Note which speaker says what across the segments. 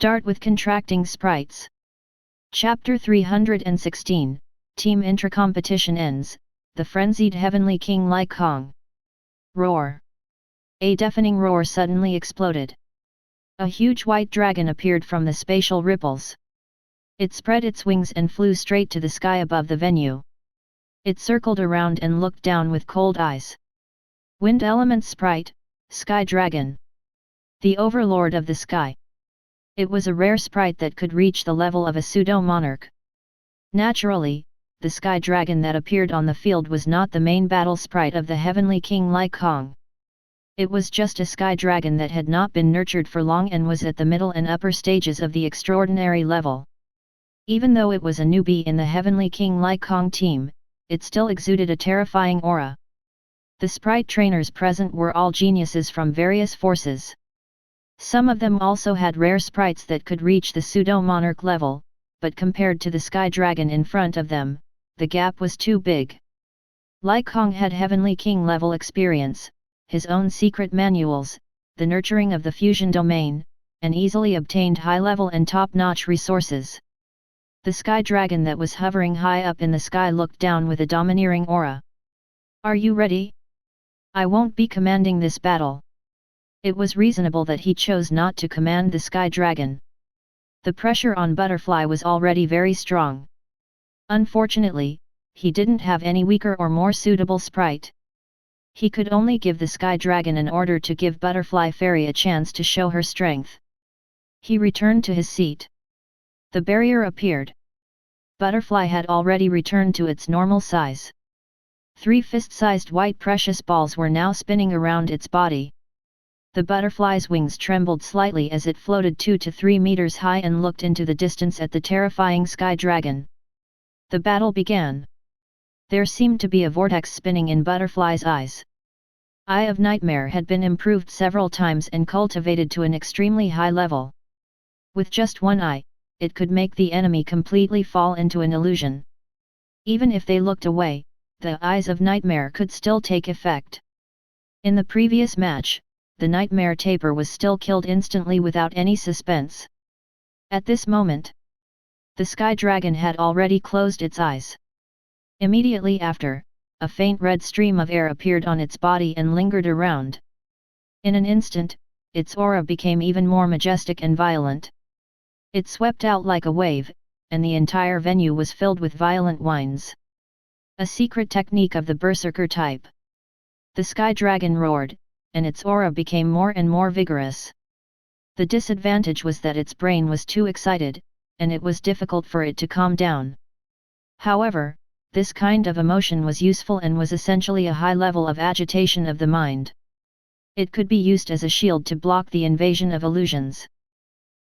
Speaker 1: Start with contracting sprites. Chapter 316, Team Intra-Competition ends, the frenzied heavenly king Lai Kong. Roar. A deafening roar suddenly exploded. A huge white dragon appeared from the spatial ripples. It spread its wings and flew straight to the sky above the venue. It circled around and looked down with cold eyes. Wind element sprite, Sky Dragon. The overlord of the sky. It was a rare sprite that could reach the level of a pseudo-monarch. Naturally, the sky dragon that appeared on the field was not the main battle sprite of the heavenly king Lai Kong. It was just a sky dragon that had not been nurtured for long and was at the middle and upper stages of the extraordinary level. Even though it was a newbie in the heavenly king Lai Kong team, it still exuded a terrifying aura. The sprite trainers present were all geniuses from various forces. Some of them also had rare sprites that could reach the pseudo-monarch level, but compared to the sky dragon in front of them, the gap was too big. Lai Kong had heavenly king level experience, his own secret manuals, the nurturing of the fusion domain, and easily obtained high-level and top-notch resources. The sky dragon that was hovering high up in the sky looked down with a domineering aura. "Are you ready? I won't be commanding this battle." It was reasonable that he chose not to command the sky dragon. The pressure on Butterfly was already very strong. Unfortunately, he didn't have any weaker or more suitable sprite. He could only give the sky dragon an order to give Butterfly Fairy a chance to show her strength. He returned to his seat. The barrier appeared. Butterfly had already returned to its normal size. 3 fist-sized white precious balls were now spinning around its body. The butterfly's wings trembled slightly as it floated 2 to 3 meters high and looked into the distance at the terrifying sky dragon. The battle began. There seemed to be a vortex spinning in Butterfly's eyes. Eye of Nightmare had been improved several times and cultivated to an extremely high level. With just one eye, it could make the enemy completely fall into an illusion. Even if they looked away, the Eyes of Nightmare could still take effect. In the previous match, the Nightmare Taper was still killed instantly without any suspense. At this moment, the Sky Dragon had already closed its eyes. Immediately after, a faint red stream of air appeared on its body and lingered around. In an instant, its aura became even more majestic and violent. It swept out like a wave, and the entire venue was filled with violent whines. A secret technique of the Berserker type. The Sky Dragon roared, and its aura became more and more vigorous. The disadvantage was that its brain was too excited, and it was difficult for it to calm down. However, this kind of emotion was useful and was essentially a high level of agitation of the mind. It could be used as a shield to block the invasion of illusions.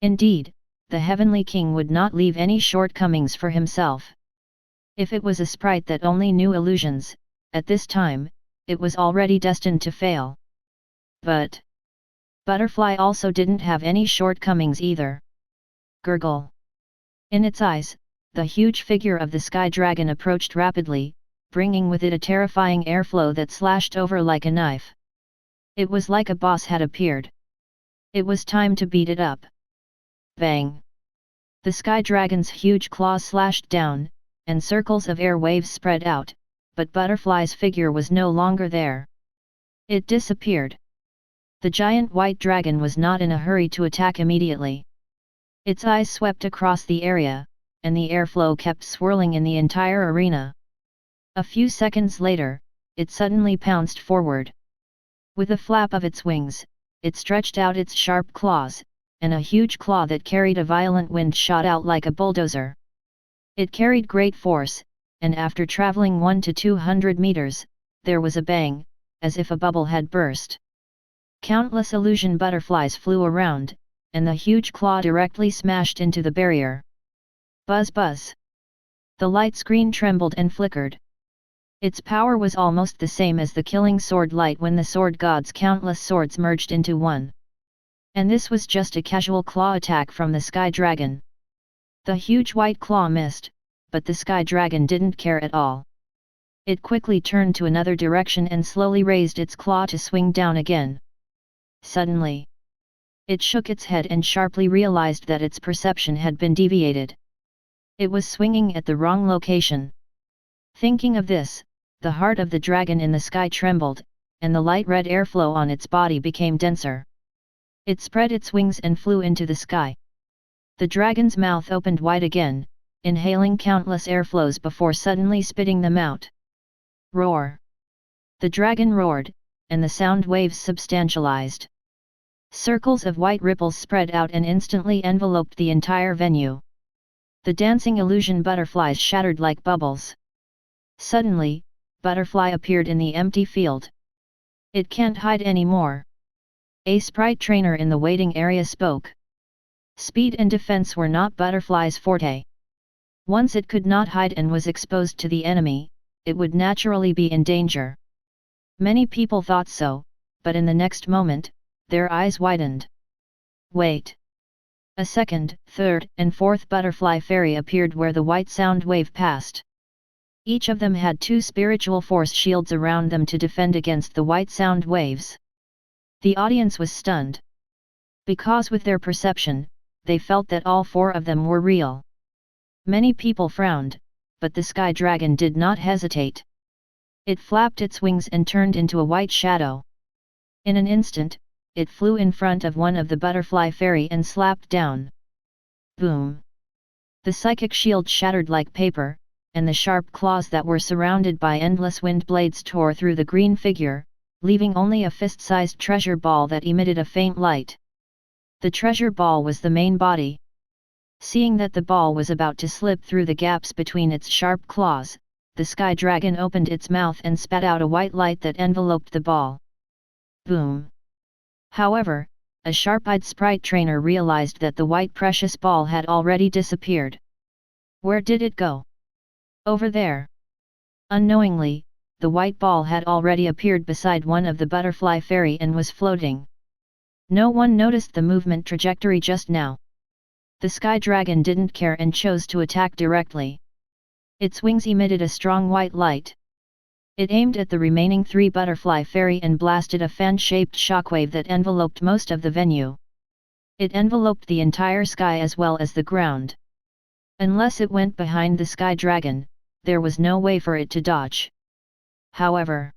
Speaker 1: Indeed, the Heavenly King would not leave any shortcomings for himself. If it was a sprite that only knew illusions, at this time, it was already destined to fail. But Butterfly also didn't have any shortcomings either. Gurgle. In its eyes, the huge figure of the sky dragon approached rapidly, bringing with it a terrifying airflow that slashed over like a knife. It was like a boss had appeared. It was time to beat it up. Bang! The sky dragon's huge claws slashed down, and circles of air waves spread out, but Butterfly's figure was no longer there. It disappeared. The giant white dragon was not in a hurry to attack immediately. Its eyes swept across the area, and the airflow kept swirling in the entire arena. A few seconds later, it suddenly pounced forward. With a flap of its wings, it stretched out its sharp claws, and a huge claw that carried a violent wind shot out like a bulldozer. It carried great force, and after traveling 1 to 200 meters, there was a bang, as if a bubble had burst. Countless illusion butterflies flew around, and the huge claw directly smashed into the barrier. Buzz buzz. The light screen trembled and flickered. Its power was almost the same as the killing sword light when the sword god's countless swords merged into one. And this was just a casual claw attack from the sky dragon. The huge white claw missed, but the sky dragon didn't care at all. It quickly turned to another direction and slowly raised its claw to swing down again. Suddenly, It shook its head and sharply realized that its perception had been deviated. It was swinging at the wrong location. Thinking of this, the heart of the dragon in the sky trembled, and the light red airflow on its body became denser. It spread its wings and flew into the sky. The dragon's mouth opened wide again, inhaling countless airflows before suddenly spitting them out. Roar! The dragon roared, and the sound waves substantialized. Circles of white ripples spread out and instantly enveloped the entire venue. The dancing illusion butterflies shattered like bubbles. Suddenly, Butterfly appeared in the empty field. It can't hide anymore. A sprite trainer in the waiting area spoke. Speed and defense were not Butterfly's forte. Once it could not hide and was exposed to the enemy, it would naturally be in danger. Many people thought so, but in the next moment, their eyes widened. Wait! A second, third, and fourth butterfly fairy appeared where the white sound wave passed. Each of them had 2 spiritual force shields around them to defend against the white sound waves. The audience was stunned. Because with their perception, they felt that all 4 of them were real. Many people frowned, but the sky dragon did not hesitate. It flapped its wings and turned into a white shadow. In an instant, it flew in front of one of the butterfly fairy and slapped down. Boom! The psychic shield shattered like paper, and the sharp claws that were surrounded by endless wind blades tore through the green figure, leaving only a fist-sized treasure ball that emitted a faint light. The treasure ball was the main body. Seeing that the ball was about to slip through the gaps between its sharp claws, the sky dragon opened its mouth and spat out a white light that enveloped the ball. Boom! However, a sharp-eyed sprite trainer realized that the white precious ball had already disappeared. Where did it go? Over there. Unknowingly, the white ball had already appeared beside one of the butterfly fairy and was floating. No one noticed the movement trajectory just now. The sky dragon didn't care and chose to attack directly. Its wings emitted a strong white light. It aimed at the remaining 3 butterfly fairy and blasted a fan-shaped shockwave that enveloped most of the venue. It enveloped the entire sky as well as the ground. Unless it went behind the sky dragon, there was no way for it to dodge. However,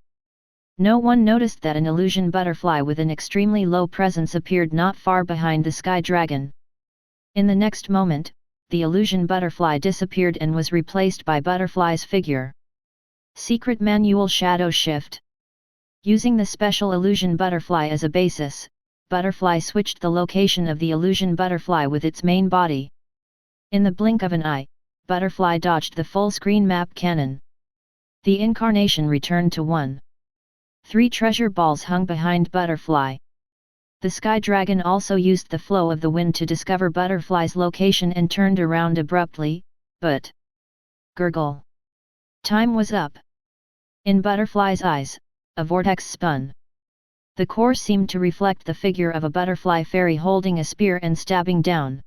Speaker 1: no one noticed that an illusion butterfly with an extremely low presence appeared not far behind the sky dragon. In the next moment, the illusion butterfly disappeared and was replaced by Butterfly's figure. Secret manual shadow shift. Using the special illusion butterfly as a basis, Butterfly switched the location of the illusion butterfly with its main body. In the blink of an eye, Butterfly dodged the full-screen map cannon. The incarnation returned to 1. 3 treasure balls hung behind Butterfly. The sky dragon also used the flow of the wind to discover Butterfly's location and turned around abruptly, but... Gurgle! Time was up. In Butterfly's eyes, a vortex spun. The core seemed to reflect the figure of a butterfly fairy holding a spear and stabbing down.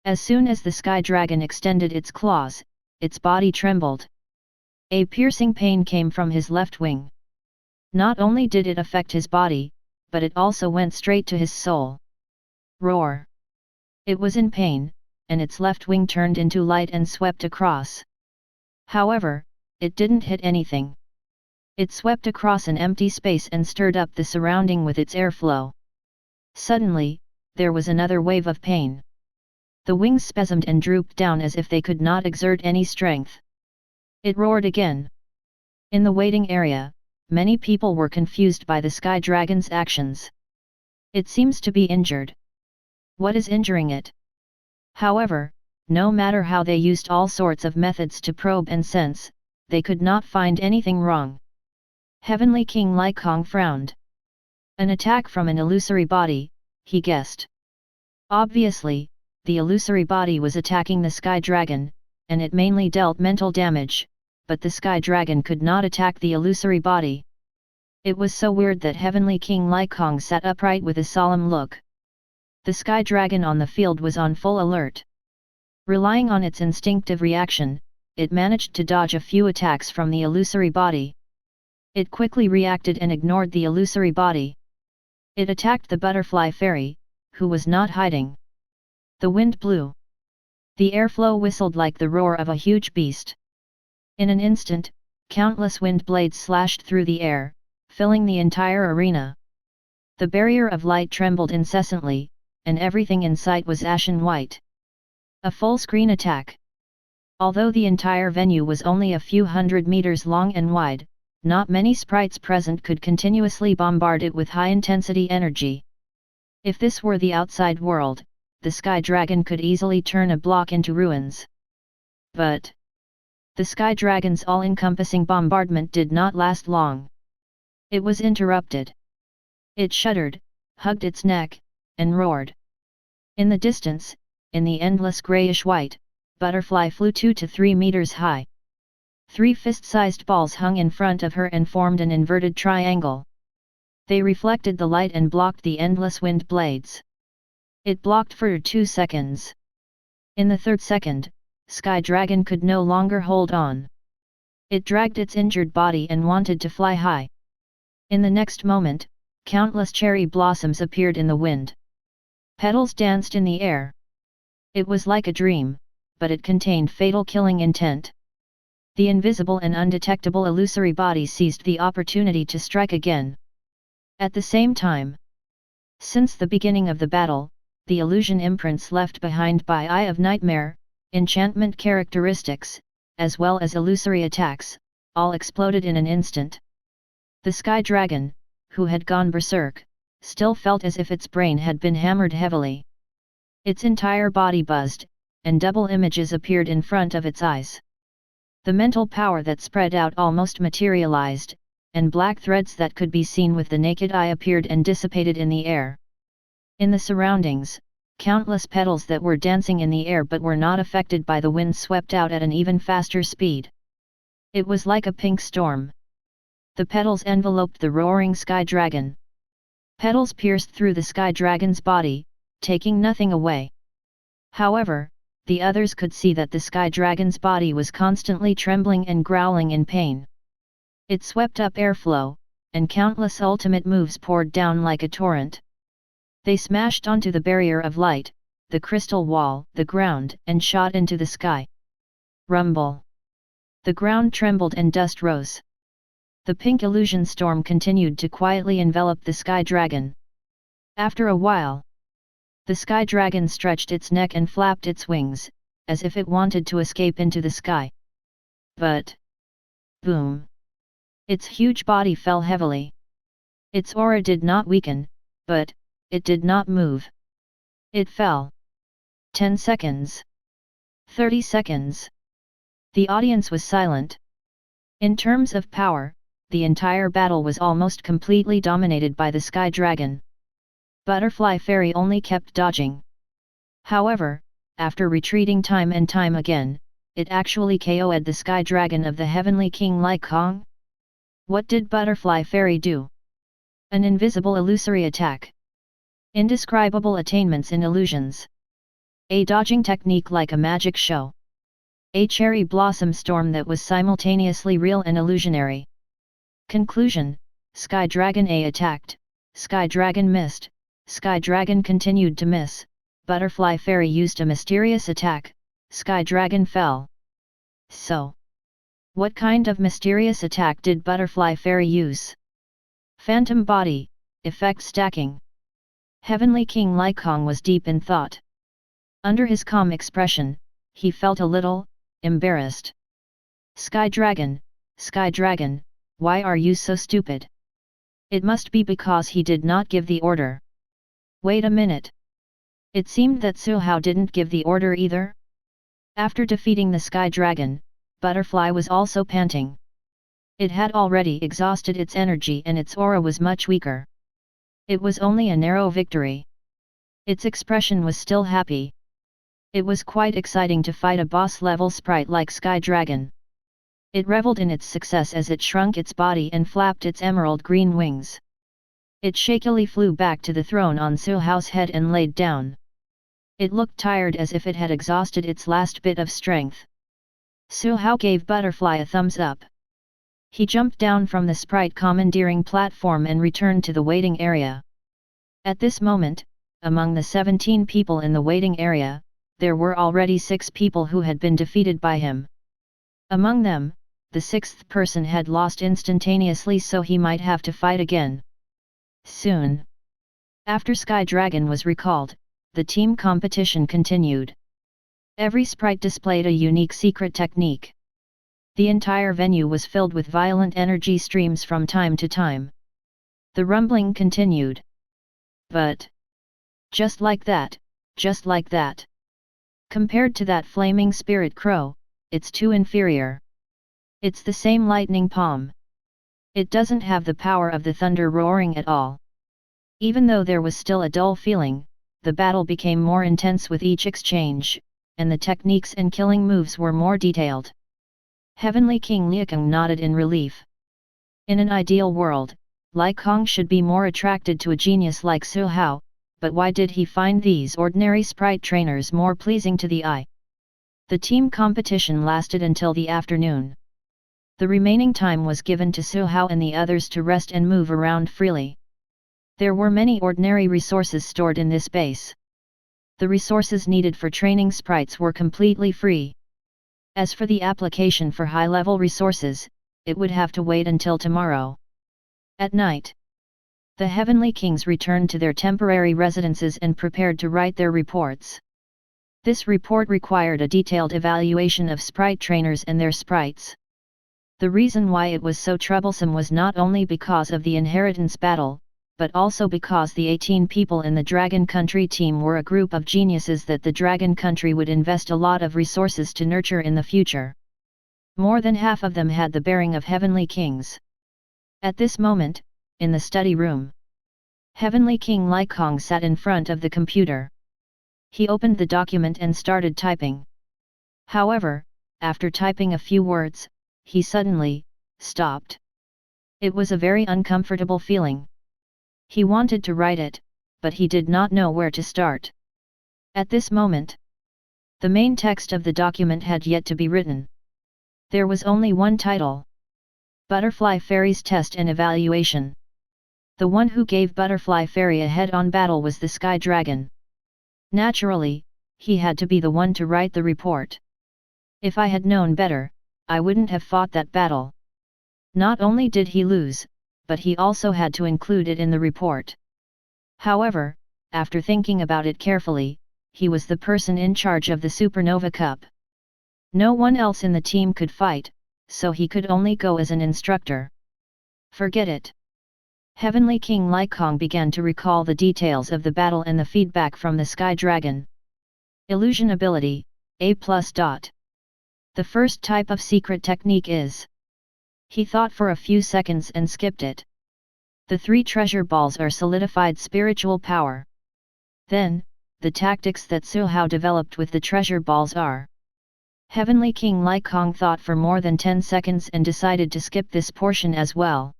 Speaker 1: As soon as the sky dragon extended its claws, its body trembled. A piercing pain came from his left wing. Not only did it affect his body, but it also went straight to his soul. Roar! It was in pain, and its left wing turned into light and swept across. However, it didn't hit anything. It swept across an empty space and stirred up the surrounding with its airflow. Suddenly, there was another wave of pain. The wings spasmed and drooped down as if they could not exert any strength. It roared again. In the waiting area, many people were confused by the sky dragon's actions. It seems to be injured. What is injuring it? However, no matter how they used all sorts of methods to probe and sense, they could not find anything wrong. Heavenly King Lycong frowned. An attack from an illusory body, he guessed. Obviously, the illusory body was attacking the sky dragon, and it mainly dealt mental damage, but the sky dragon could not attack the illusory body. It was so weird that Heavenly King Lycong sat upright with a solemn look. The sky dragon on the field was on full alert. Relying on its instinctive reaction, it managed to dodge a few attacks from the illusory body. It quickly reacted and ignored the illusory body. It attacked the butterfly fairy, who was not hiding. The wind blew. The airflow whistled like the roar of a huge beast. In an instant, countless wind blades slashed through the air, filling the entire arena. The barrier of light trembled incessantly, and everything in sight was ashen white. A full-screen attack. Although the entire venue was only a few hundred meters long and wide, not many sprites present could continuously bombard it with high-intensity energy. If this were the outside world, the Sky Dragon could easily turn a block into ruins. But the Sky Dragon's all-encompassing bombardment did not last long. It was interrupted. It shuddered, hugged its neck, and roared. In the distance, in the endless grayish-white, Butterfly flew 2 to 3 meters high. 3 fist-sized balls hung in front of her and formed an inverted triangle. They reflected the light and blocked the endless wind blades. It blocked for 2 seconds. In the 3rd second, Sky Dragon could no longer hold on. It dragged its injured body and wanted to fly high. In the next moment, countless cherry blossoms appeared in the wind. Petals danced in the air. It was like a dream, but it contained fatal killing intent. The invisible and undetectable illusory body seized the opportunity to strike again. At the same time, since the beginning of the battle, the illusion imprints left behind by Eye of Nightmare, enchantment characteristics, as well as illusory attacks, all exploded in an instant. The Sky Dragon, who had gone berserk, still felt as if its brain had been hammered heavily. Its entire body buzzed, and double images appeared in front of its eyes. The mental power that spread out almost materialized, and black threads that could be seen with the naked eye appeared and dissipated in the air. In the surroundings, countless petals that were dancing in the air but were not affected by the wind swept out at an even faster speed. It was like a pink storm. The petals enveloped the roaring Sky Dragon. Petals pierced through the Sky Dragon's body, taking nothing away. However, the others could see that the Sky Dragon's body was constantly trembling and growling in pain. It swept up airflow, and countless ultimate moves poured down like a torrent. They smashed onto the barrier of light, the crystal wall, the ground, and shot into the sky. Rumble. The ground trembled and dust rose. The pink illusion storm continued to quietly envelop the Sky Dragon. After a while, the Sky Dragon stretched its neck and flapped its wings, as if it wanted to escape into the sky. But boom! Its huge body fell heavily. Its aura did not weaken, but it did not move. It fell. 10 seconds. 30 seconds. The audience was silent. In terms of power, the entire battle was almost completely dominated by the Sky Dragon. Butterfly Fairy only kept dodging. However, after retreating time and time again, it actually KO'd the Sky Dragon of the Heavenly King Lai Kong. What did Butterfly Fairy do? An invisible illusory attack. Indescribable attainments in illusions. A dodging technique like a magic show. A cherry blossom storm that was simultaneously real and illusionary. Conclusion: Sky Dragon A attacked, Sky Dragon missed, Sky Dragon continued to miss, Butterfly Fairy used a mysterious attack, Sky Dragon fell. So, what kind of mysterious attack did Butterfly Fairy use? Phantom Body, Effect Stacking. Heavenly King Lai Kong was deep in thought. Under his calm expression, he felt a little embarrassed. Sky Dragon, why are you so stupid? It must be because he did not give the order. Wait a minute. It seemed that Su Hao didn't give the order either. After defeating the Sky Dragon, Butterfly was also panting. It had already exhausted its energy and its aura was much weaker. It was only a narrow victory. Its expression was still happy. It was quite exciting to fight a boss-level sprite like Sky Dragon. It reveled in its success as it shrunk its body and flapped its emerald green wings. It shakily flew back to the throne on Su Hao's head and laid down. It looked tired as if it had exhausted its last bit of strength. Su Hao gave Butterfly a thumbs up. He jumped down from the sprite commandeering platform and returned to the waiting area. At this moment, among the 17 people in the waiting area, there were already 6 people who had been defeated by him. Among them, the 6th person had lost instantaneously, so he might have to fight again. Soon after Sky Dragon was recalled, the team competition continued. Every sprite displayed a unique secret technique. The entire venue was filled with violent energy streams from time to time. The rumbling continued. But just like that, compared to that flaming spirit crow, it's too inferior. It's the same lightning palm. It doesn't have the power of the thunder roaring at all. Even though there was still a dull feeling, the battle became more intense with each exchange, and the techniques and killing moves were more detailed. Heavenly King Liakong nodded in relief. In an ideal world, Lai Kong should be more attracted to a genius like Su Hao, but why did he find these ordinary sprite trainers more pleasing to the eye? The team competition lasted until the afternoon. The remaining time was given to Su Hao and the others to rest and move around freely. There were many ordinary resources stored in this base. The resources needed for training sprites were completely free. As for the application for high-level resources, it would have to wait until tomorrow. At night, the Heavenly Kings returned to their temporary residences and prepared to write their reports. This report required a detailed evaluation of sprite trainers and their sprites. The reason why it was so troublesome was not only because of the inheritance battle, but also because the 18 people in the Dragon Country team were a group of geniuses that the Dragon Country would invest a lot of resources to nurture in the future. More than half of them had the bearing of Heavenly Kings. At this moment, in the study room, Heavenly King Lai Kong sat in front of the computer. He opened the document and started typing. However, after typing a few words, he suddenly stopped. It was a very uncomfortable feeling. He wanted to write it, but he did not know where to start. At this moment, the main text of the document had yet to be written. There was only one title: Butterfly Fairy's Test and Evaluation. The one who gave Butterfly Fairy a head-on battle was the Sky Dragon. Naturally, he had to be the one to write the report. If I had known better, I wouldn't have fought that battle. Not only did he lose, but he also had to include it in the report. However, after thinking about it carefully, he was the person in charge of the Supernova Cup. No one else in the team could fight, so he could only go as an instructor. Forget it. Heavenly King Lai Kong began to recall the details of the battle and the feedback from the Sky Dragon. Illusion ability, A+. The first type of secret technique is. He thought for a few seconds and skipped it. The 3 treasure balls are solidified spiritual power. Then, the tactics that Su Hao developed with the treasure balls are. Heavenly King Lai Kong thought for more than 10 seconds and decided to skip this portion as well.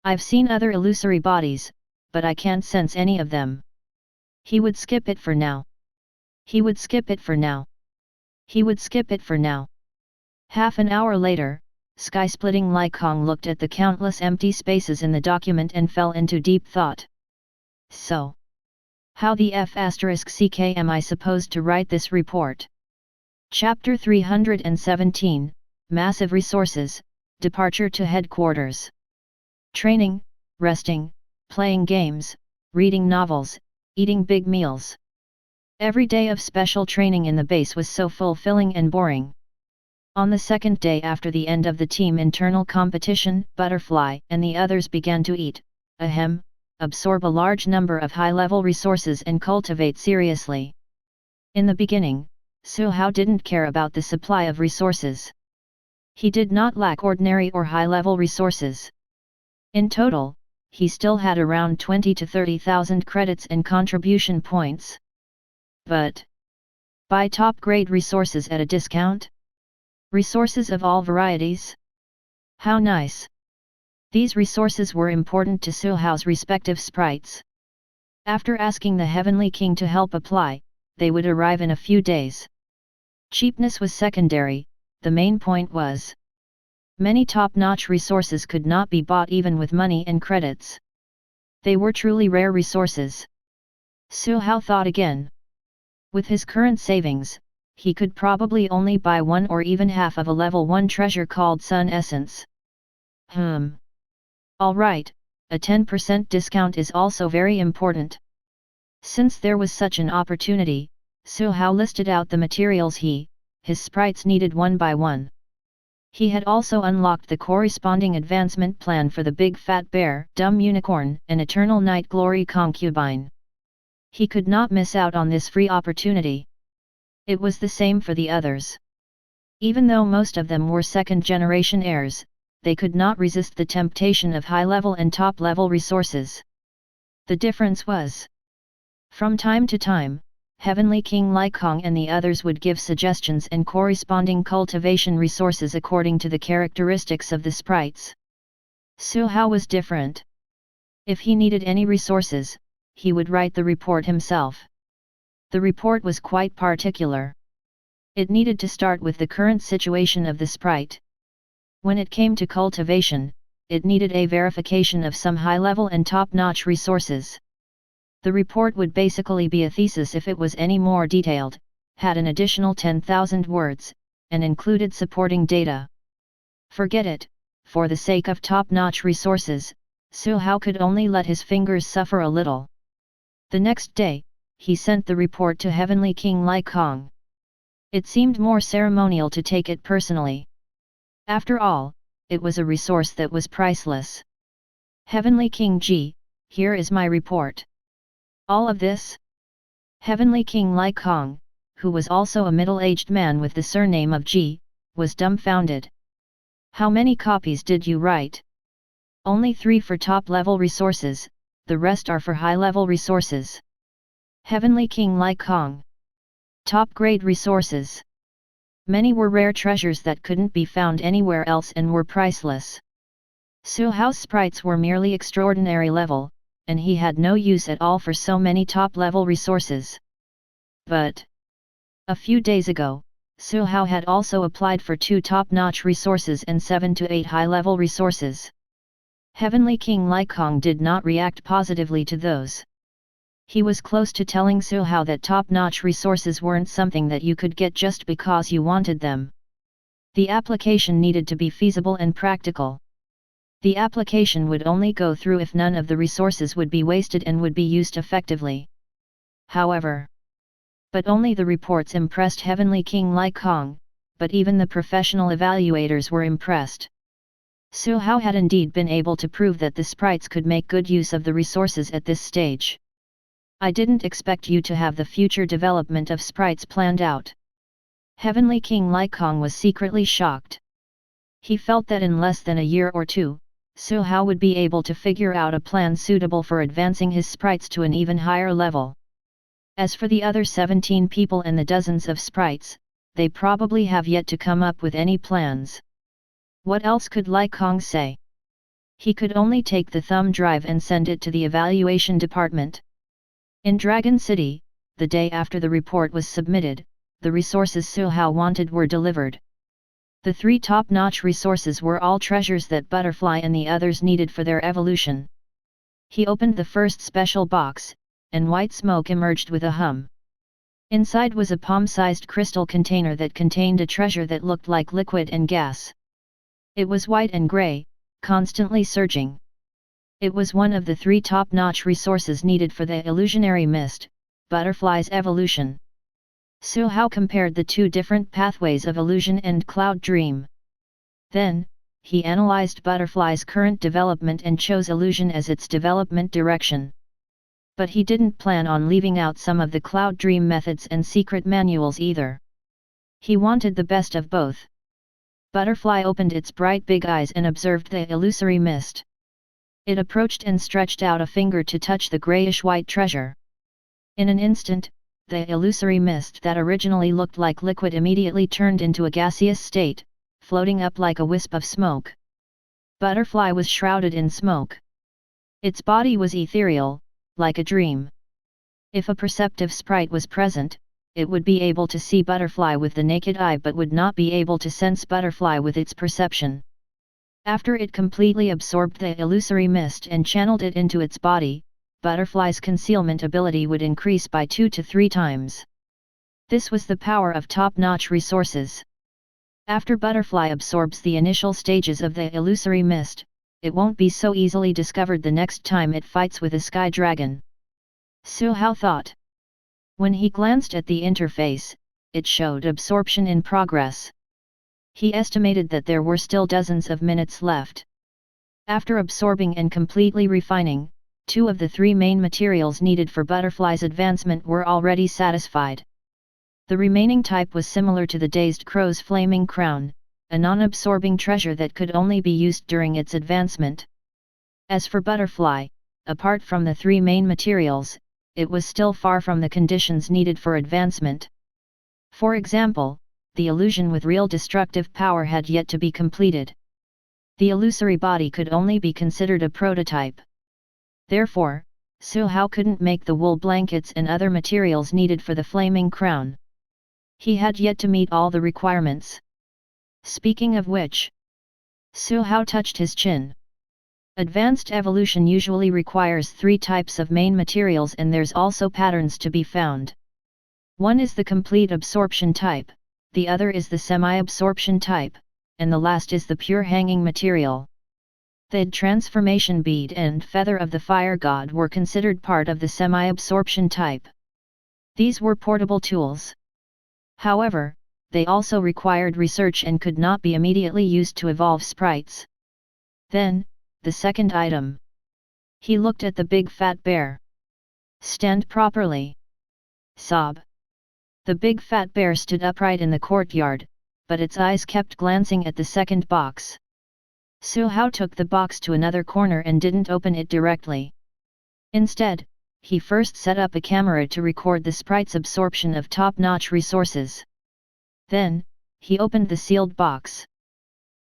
Speaker 1: I've seen other illusory bodies, but I can't sense any of them. He would skip it for now. He would skip it for now. He would skip it for now. Half an hour later, sky-splitting Lai Kong looked at the countless empty spaces in the document and fell into deep thought. So, how the f*** am I supposed to write this report? Chapter 317, Massive Resources, Departure to Headquarters. Training, resting, playing games, reading novels, eating big meals. Every day of special training in the base was so fulfilling and boring. On the second day after the end of the team internal competition, Butterfly and the others began to eat, absorb a large number of high-level resources and cultivate seriously. In the beginning, Su Hao didn't care about the supply of resources. He did not lack ordinary or high-level resources. In total, he still had around 20 to 30,000 credits and contribution points. But buy top-grade resources at a discount? Resources of all varieties? How nice! These resources were important to Su Hao's respective sprites. After asking the Heavenly King to help apply, they would arrive in a few days. Cheapness was secondary, the main point was. Many top-notch resources could not be bought even with money and credits. They were truly rare resources. Su Hao thought again. With his current savings, he could probably only buy one or even half of a level 1 treasure called Sun Essence. Alright, a 10% discount is also very important. Since there was such an opportunity, Su Hao listed out the materials his sprites needed one by one. He had also unlocked the corresponding advancement plan for the Big Fat Bear, Dumb Unicorn, and Eternal Night Glory Concubine. He could not miss out on this free opportunity. It was the same for the others. Even though most of them were second-generation heirs, they could not resist the temptation of high-level and top-level resources. The difference was, from time to time, Heavenly King Lycong and the others would give suggestions and corresponding cultivation resources according to the characteristics of the sprites. Su Hao was different. If he needed any resources, he would write the report himself. The report was quite particular. It needed to start with the current situation of the sprite. When it came to cultivation, it needed a verification of some high-level and top-notch resources. The report would basically be a thesis if it was any more detailed, had an additional 10,000 words, and included supporting data. Forget it, for the sake of top-notch resources, Su Hao could only let his fingers suffer a little. The next day, he sent the report to Heavenly King Lycong. It seemed more ceremonial to take it personally. After all, it was a resource that was priceless. Heavenly King Ji, here is my report. All of this? Heavenly King Lycong, who was also a middle-aged man with the surname of Ji, was dumbfounded. How many copies did you write? Only 3 for top-level resources, the rest are for high-level resources. Heavenly King Lycong. Top-grade resources. Many were rare treasures that couldn't be found anywhere else and were priceless. Su Hao's sprites were merely extraordinary level, and he had no use at all for so many top-level resources. But a few days ago, Su Hao had also applied for 2 top-notch resources and 7 to 8 high-level resources. Heavenly King Lycong did not react positively to those. He was close to telling Su Hao that top-notch resources weren't something that you could get just because you wanted them. The application needed to be feasible and practical. The application would only go through if none of the resources would be wasted and would be used effectively. However, but only the reports impressed Heavenly King Lycong, but even the professional evaluators were impressed. Su Hao had indeed been able to prove that the sprites could make good use of the resources at this stage. I didn't expect you to have the future development of sprites planned out. Heavenly King Lycong was secretly shocked. He felt that in less than a year or two, Su Hao would be able to figure out a plan suitable for advancing his sprites to an even higher level. As for the other 17 people and the dozens of sprites, they probably have yet to come up with any plans. What else could Lycong say? He could only take the thumb drive and send it to the evaluation department. In Dragon City, the day after the report was submitted, the resources Su Hao wanted were delivered. The 3 top-notch resources were all treasures that Butterfly and the others needed for their evolution. He opened the first special box, and white smoke emerged with a hum. Inside was a palm-sized crystal container that contained a treasure that looked like liquid and gas. It was white and grey, constantly surging. It was one of the 3 top-notch resources needed for the illusionary mist, Butterfly's evolution. Su Hao compared the 2 different pathways of illusion and cloud dream. Then, he analyzed Butterfly's current development and chose illusion as its development direction. But he didn't plan on leaving out some of the cloud dream methods and secret manuals either. He wanted the best of both. Butterfly opened its bright big eyes and observed the illusory mist. It approached and stretched out a finger to touch the grayish-white treasure. In an instant, the illusory mist that originally looked like liquid immediately turned into a gaseous state, floating up like a wisp of smoke. Butterfly was shrouded in smoke. Its body was ethereal, like a dream. If a perceptive sprite was present, it would be able to see Butterfly with the naked eye but would not be able to sense Butterfly with its perception. After it completely absorbed the illusory mist and channeled it into its body, Butterfly's concealment ability would increase by 2 to 3 times. This was the power of top-notch resources. After Butterfly absorbs the initial stages of the illusory mist, it won't be so easily discovered the next time it fights with a sky dragon. Su Hao thought. When he glanced at the interface, it showed absorption in progress. He estimated that there were still dozens of minutes left. After absorbing and completely refining, 2 of the 3 main materials needed for Butterfly's advancement were already satisfied. The remaining type was similar to the Dazed Crow's flaming crown, a non-absorbing treasure that could only be used during its advancement. As for Butterfly, apart from the 3 main materials, it was still far from the conditions needed for advancement. For example, the illusion with real destructive power had yet to be completed. The illusory body could only be considered a prototype. Therefore, Su Hao couldn't make the wool blankets and other materials needed for the flaming crown. He had yet to meet all the requirements. Speaking of which, Su Hao touched his chin. Advanced evolution usually requires 3 types of main materials, and there's also patterns to be found. One is the complete absorption type, the other is the semi-absorption type, and the last is the pure hanging material. The transformation bead and feather of the fire god were considered part of the semi-absorption type. These were portable tools. However, they also required research and could not be immediately used to evolve sprites. Then, the second item. He looked at the big fat bear. Stand properly. Sob. The big fat bear stood upright in the courtyard, but its eyes kept glancing at the second box. Su Hao took the box to another corner and didn't open it directly. Instead, he first set up a camera to record the sprite's absorption of top-notch resources. Then, he opened the sealed box.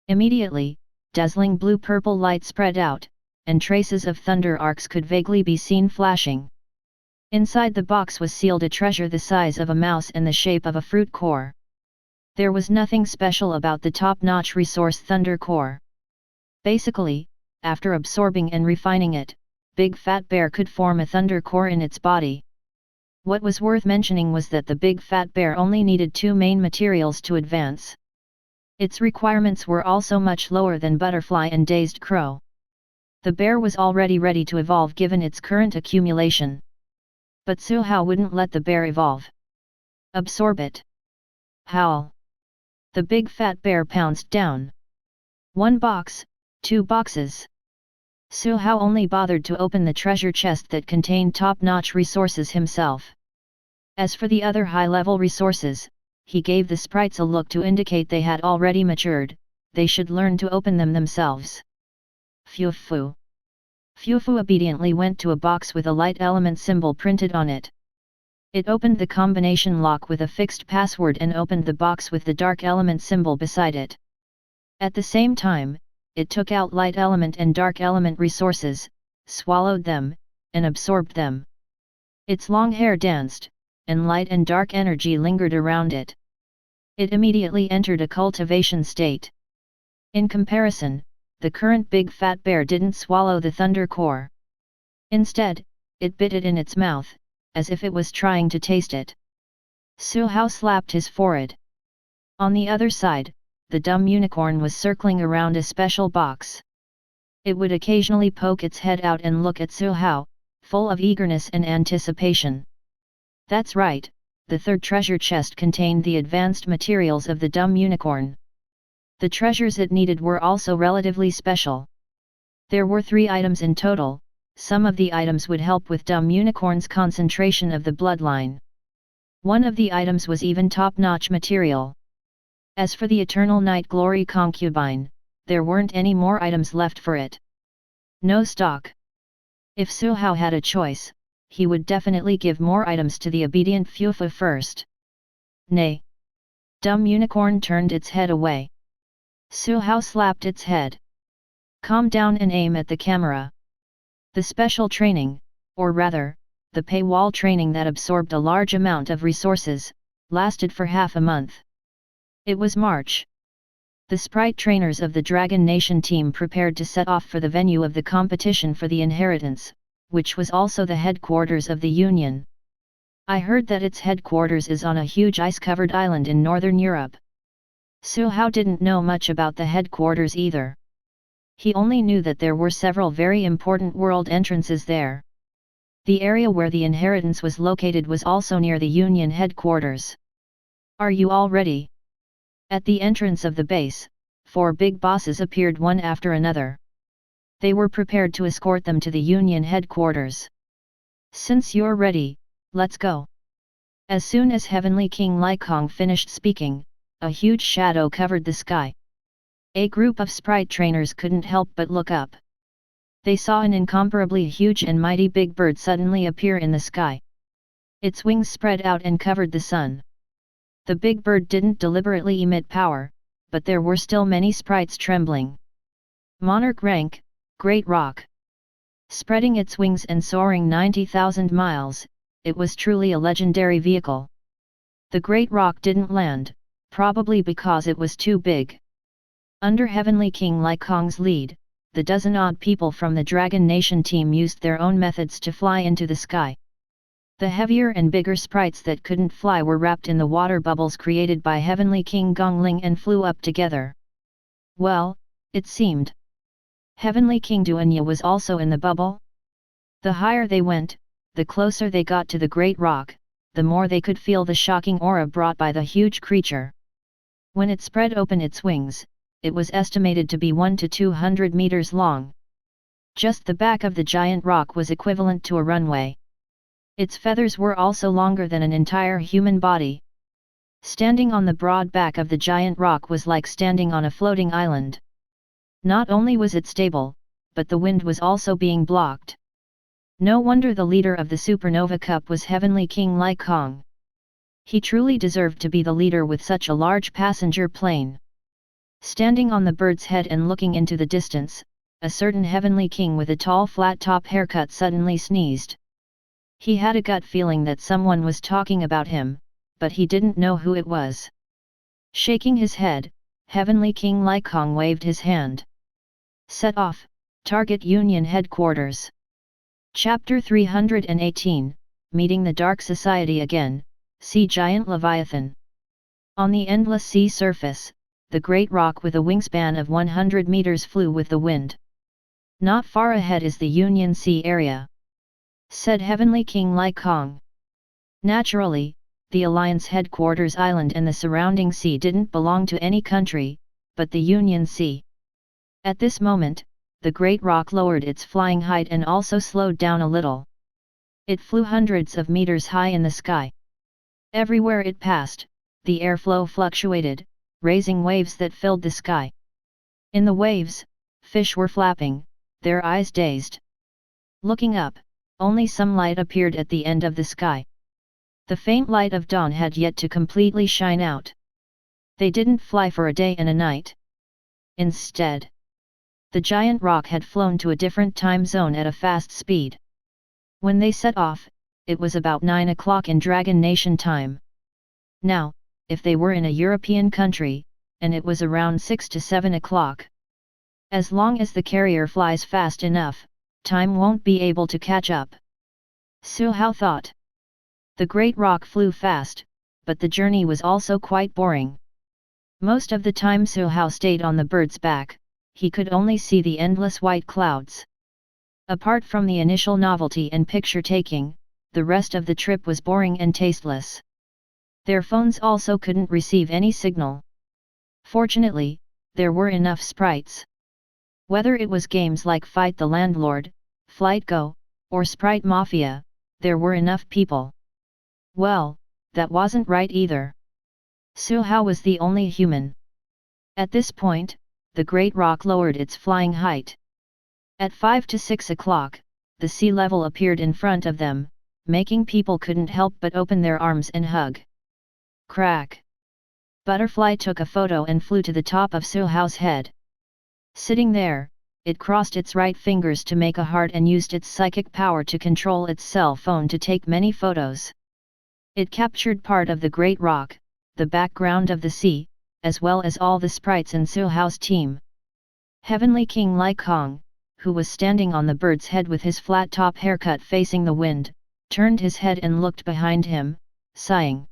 Speaker 1: Immediately, dazzling blue-purple light spread out, and traces of thunder arcs could vaguely be seen flashing. Inside the box was sealed a treasure the size of a mouse and the shape of a fruit core. There was nothing special about the top-notch resource Thunder Core. Basically, after absorbing and refining it, Big Fat Bear could form a thunder core in its body. What was worth mentioning was that the Big Fat Bear only needed 2 main materials to advance. Its requirements were also much lower than Butterfly and Dazed Crow. The bear was already ready to evolve given its current accumulation. But Su Hao wouldn't let the bear evolve. Absorb it. Howl. The Big Fat Bear pounced down. 1 box, 2 boxes. Su Hao only bothered to open the treasure chest that contained top-notch resources himself. As for the other high-level resources, he gave the sprites a look to indicate they had already matured, they should learn to open them themselves. Fufu. Fufu obediently went to a box with a light element symbol printed on it. It opened the combination lock with a fixed password and opened the box with the dark element symbol beside it. At the same time, it took out light element and dark element resources, swallowed them, and absorbed them. Its long hair danced, and light and dark energy lingered around it. It immediately entered a cultivation state. In comparison, the current Big Fat Bear didn't swallow the Thunder Core. Instead, it bit it in its mouth, as if it was trying to taste it. Su Hao slapped his forehead. On the other side, the dumb unicorn was circling around a special box. It would occasionally poke its head out and look at Su Hao, full of eagerness and anticipation. That's right, the third treasure chest contained the advanced materials of the dumb unicorn. The treasures it needed were also relatively special. There were 3 items in total. Some of the items would help with dumb unicorn's concentration of the bloodline. One of the items was even top-notch material. As for the Eternal Night Glory concubine, there weren't any more items left for it. No stock. If Su Hao had a choice, he would definitely give more items to the obedient Fufu first. Nay. Dumb unicorn turned its head away. Su Hao slapped its head. Calm down and aim at the camera. The special training, or rather, the paywall training that absorbed a large amount of resources, lasted for half a month. It was March. The sprite trainers of the Dragon Nation team prepared to set off for the venue of the competition for the inheritance, which was also the headquarters of the Union. I heard that its headquarters is on a huge ice-covered island in northern Europe. Su Hao didn't know much about the headquarters either. He only knew that there were several very important world entrances there. The area where the inheritance was located was also near the Union headquarters. "Are you all ready?" At the entrance of the base, 4 big bosses appeared one after another. They were prepared to escort them to the Union headquarters. "Since you're ready, let's go." As soon as Heavenly King Lycong finished speaking, a huge shadow covered the sky. A group of sprite trainers couldn't help but look up. They saw an incomparably huge and mighty big bird suddenly appear in the sky. Its wings spread out and covered the sun. The big bird didn't deliberately emit power, but there were still many sprites trembling. Monarch rank, Great Rock. Spreading its wings and soaring 90,000 miles, it was truly a legendary vehicle. The Great Rock didn't land, probably because it was too big. Under Heavenly King Lycong's lead, the dozen-odd people from the Dragon Nation team used their own methods to fly into the sky. The heavier and bigger sprites that couldn't fly were wrapped in the water bubbles created by Heavenly King Gongling and flew up together. Well, it seemed. Heavenly King Duanya was also in the bubble. The higher they went, the closer they got to the Great Rock, the more they could feel the shocking aura brought by the huge creature. When it spread open its wings, it was estimated to be 100 to 200 meters long. Just the back of the giant rock was equivalent to a runway. Its feathers were also longer than an entire human body. Standing on the broad back of the giant rock was like standing on a floating island. Not only was it stable, but the wind was also being blocked. No wonder the leader of the Supernova Cup was Heavenly King Lycong. He truly deserved to be the leader with such a large passenger plane. Standing on the bird's head and looking into the distance, a certain Heavenly King with a tall flat-top haircut suddenly sneezed. He had a gut feeling that someone was talking about him, but he didn't know who it was. Shaking his head, Heavenly King Lycong waved his hand. "Set off, target Union headquarters." Chapter 318, Meeting the Dark Society Again, Sea Giant Leviathan. On the endless sea surface, the great rock with a wingspan of 100 meters flew with the wind. "Not far ahead is the Union Sea area," said Heavenly King Lycong. Naturally, the Alliance headquarters island and the surrounding sea didn't belong to any country, but the Union Sea. At this moment, the great rock lowered its flying height and also slowed down a little. It flew hundreds of meters high in the sky. Everywhere it passed, the airflow fluctuated, raising waves that filled the sky. In the waves, fish were flapping, their eyes dazed. Looking up, only some light appeared at the end of the sky. The faint light of dawn had yet to completely shine out. They didn't fly for a day and a night. Instead, the giant rock had flown to a different time zone at a fast speed. When they set off, it was about 9 o'clock in Dragon Nation time. Now, if they were in a European country, and it was around 6 to 7 o'clock. As long as the carrier flies fast enough, time won't be able to catch up. Su Hao thought. The great rock flew fast, but the journey was also quite boring. Most of the time Su Hao stayed on the bird's back, he could only see the endless white clouds. Apart from the initial novelty and picture-taking, the rest of the trip was boring and tasteless. Their phones also couldn't receive any signal. Fortunately, there were enough sprites. Whether it was games like Fight the Landlord, Flight Go, or Sprite Mafia, there were enough people. Well, that wasn't right either. Su Hao was the only human. At this point, the great rock lowered its flying height. At 5 to 6 o'clock, the sea level appeared in front of them, making people couldn't help but open their arms and hug. Crack! Butterfly took a photo and flew to the top of Su Hao's head. Sitting there, it crossed its right fingers to make a heart and used its psychic power to control its cell phone to take many photos. It captured part of the great rock, the background of the sea, as well as all the sprites in Su Hao's team. Heavenly King Lycong, who was standing on the bird's head with his flat top haircut facing the wind, turned his head and looked behind him, sighing.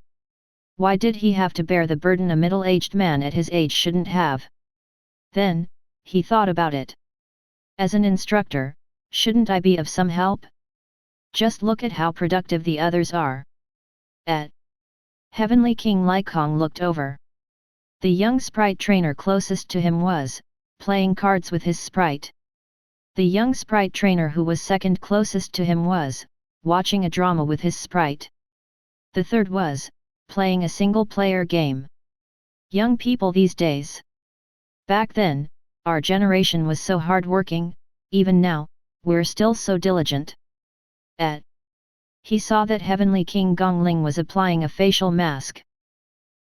Speaker 1: Why did he have to bear the burden a middle-aged man at his age shouldn't have? Then, he thought about it. As an instructor, shouldn't I be of some help? Just look at how productive the others are. Heavenly King Lycong looked over. The young sprite trainer closest to him was, playing cards with his sprite. The young sprite trainer who was second closest to him was, watching a drama with his sprite. The third was, playing a single-player game. Young people these days. Back then, our generation was so hard-working, even now, we're still so diligent. He saw that Heavenly King Gongling was applying a facial mask.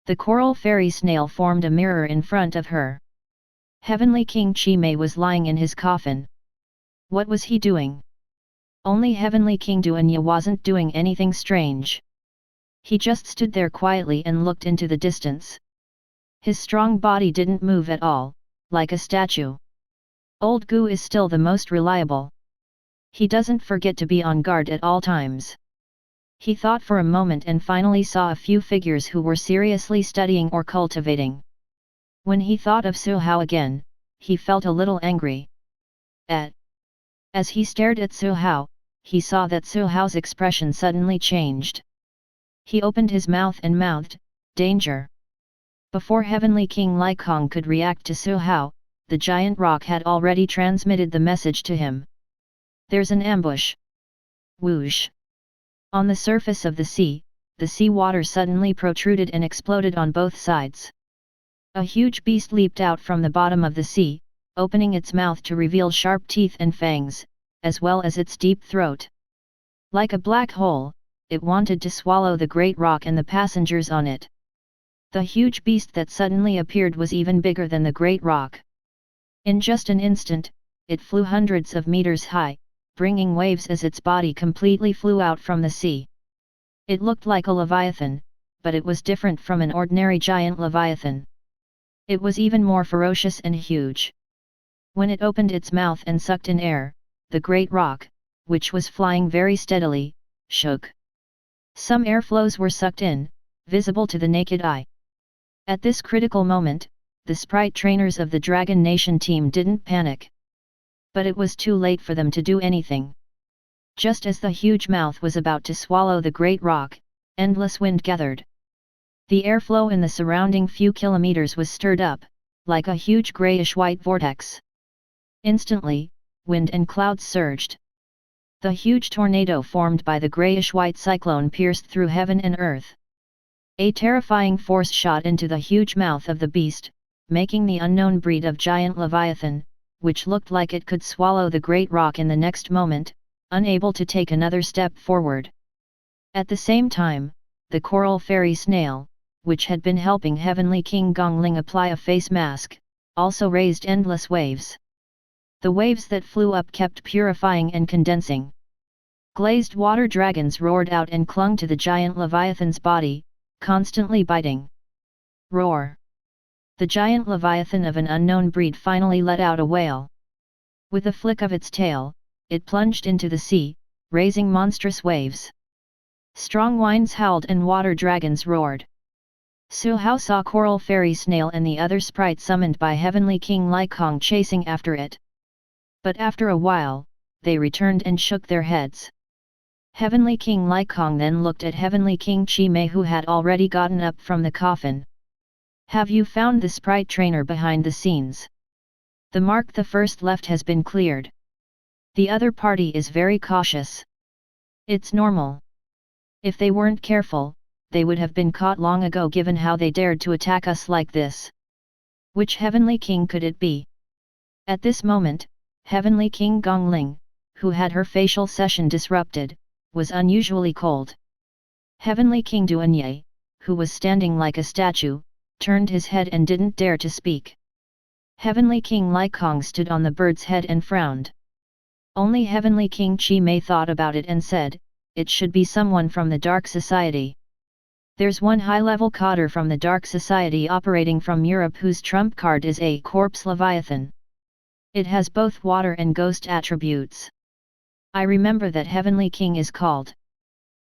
Speaker 1: The coral fairy snail formed a mirror in front of her. Heavenly King Chi Mei was lying in his coffin. What was he doing? Only Heavenly King Duanya wasn't doing anything strange. He just stood there quietly and looked into the distance. His strong body didn't move at all, like a statue. Old Gu is still the most reliable. He doesn't forget to be on guard at all times. He thought for a moment and finally saw a few figures who were seriously studying or cultivating. When he thought of Su Hao again, he felt a little angry. As he stared at Su Hao, he saw that Su Hao's expression suddenly changed. He opened his mouth and mouthed, "Danger!" Before Heavenly King Lycong could react to Su Hao, the giant rock had already transmitted the message to him. There's an ambush. Whoosh! On the surface of the sea water suddenly protruded and exploded on both sides. A huge beast leaped out from the bottom of the sea, opening its mouth to reveal sharp teeth and fangs, as well as its deep throat. Like a black hole, it wanted to swallow the great rock and the passengers on it. The huge beast that suddenly appeared was even bigger than the great rock. In just an instant, it flew hundreds of meters high, bringing waves as its body completely flew out from the sea. It looked like a Leviathan, but it was different from an ordinary giant Leviathan. It was even more ferocious and huge. When it opened its mouth and sucked in air, the great rock, which was flying very steadily, shook. Some airflows were sucked in, visible to the naked eye. At this critical moment, the sprite trainers of the Dragon Nation team didn't panic. But it was too late for them to do anything. Just as the huge mouth was about to swallow the great rock, endless wind gathered. The airflow in the surrounding few kilometers was stirred up, like a huge grayish-white vortex. Instantly, wind and clouds surged. The huge tornado formed by the grayish-white cyclone pierced through heaven and earth. A terrifying force shot into the huge mouth of the beast, making the unknown breed of giant Leviathan, which looked like it could swallow the great rock in the next moment, unable to take another step forward. At the same time, the coral fairy snail, which had been helping Heavenly King Gongling apply a face mask, also raised endless waves. The waves that flew up kept purifying and condensing. Glazed water dragons roared out and clung to the giant Leviathan's body, constantly biting. Roar! The giant Leviathan of an unknown breed finally let out a wail. With a flick of its tail, it plunged into the sea, raising monstrous waves. Strong winds howled and water dragons roared. Su Hao saw Coral Fairy Snail and the other sprite summoned by Heavenly King Lycong chasing after it. But after a while, they returned and shook their heads. Heavenly King Lycong then looked at Heavenly King Chi Mei, who had already gotten up from the coffin. "Have you found the sprite trainer behind the scenes? The mark the first left has been cleared. The other party is very cautious. It's normal. If they weren't careful, they would have been caught long ago given how they dared to attack us like this. Which Heavenly King could it be?" At this moment, Heavenly King Gongling, who had her facial session disrupted, was unusually cold. Heavenly King Duanye, who was standing like a statue, turned his head and didn't dare to speak. Heavenly King Lycong stood on the bird's head and frowned. Only Heavenly King Chi Mei thought about it and said, "It should be someone from the Dark Society. There's one high-level cadre from the Dark Society operating from Europe whose trump card is a corpse Leviathan. It has both water and ghost attributes. I remember that Heavenly King is called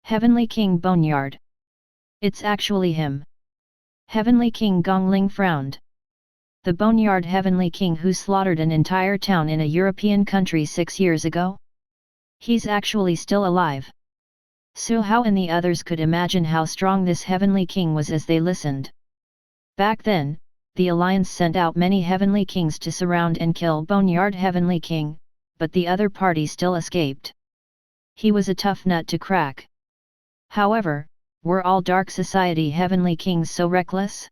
Speaker 1: Heavenly King Boneyard. It's actually him. Heavenly King Gongling frowned. The Boneyard Heavenly King who slaughtered an entire town in a European country 6 years ago? He's actually still alive. Su Hao and the others could imagine how strong this Heavenly King was as they listened. Back then, the Alliance sent out many Heavenly Kings to surround and kill Boneyard Heavenly King, but the other party still escaped. He was a tough nut to crack. However, were all Dark Society Heavenly Kings so reckless?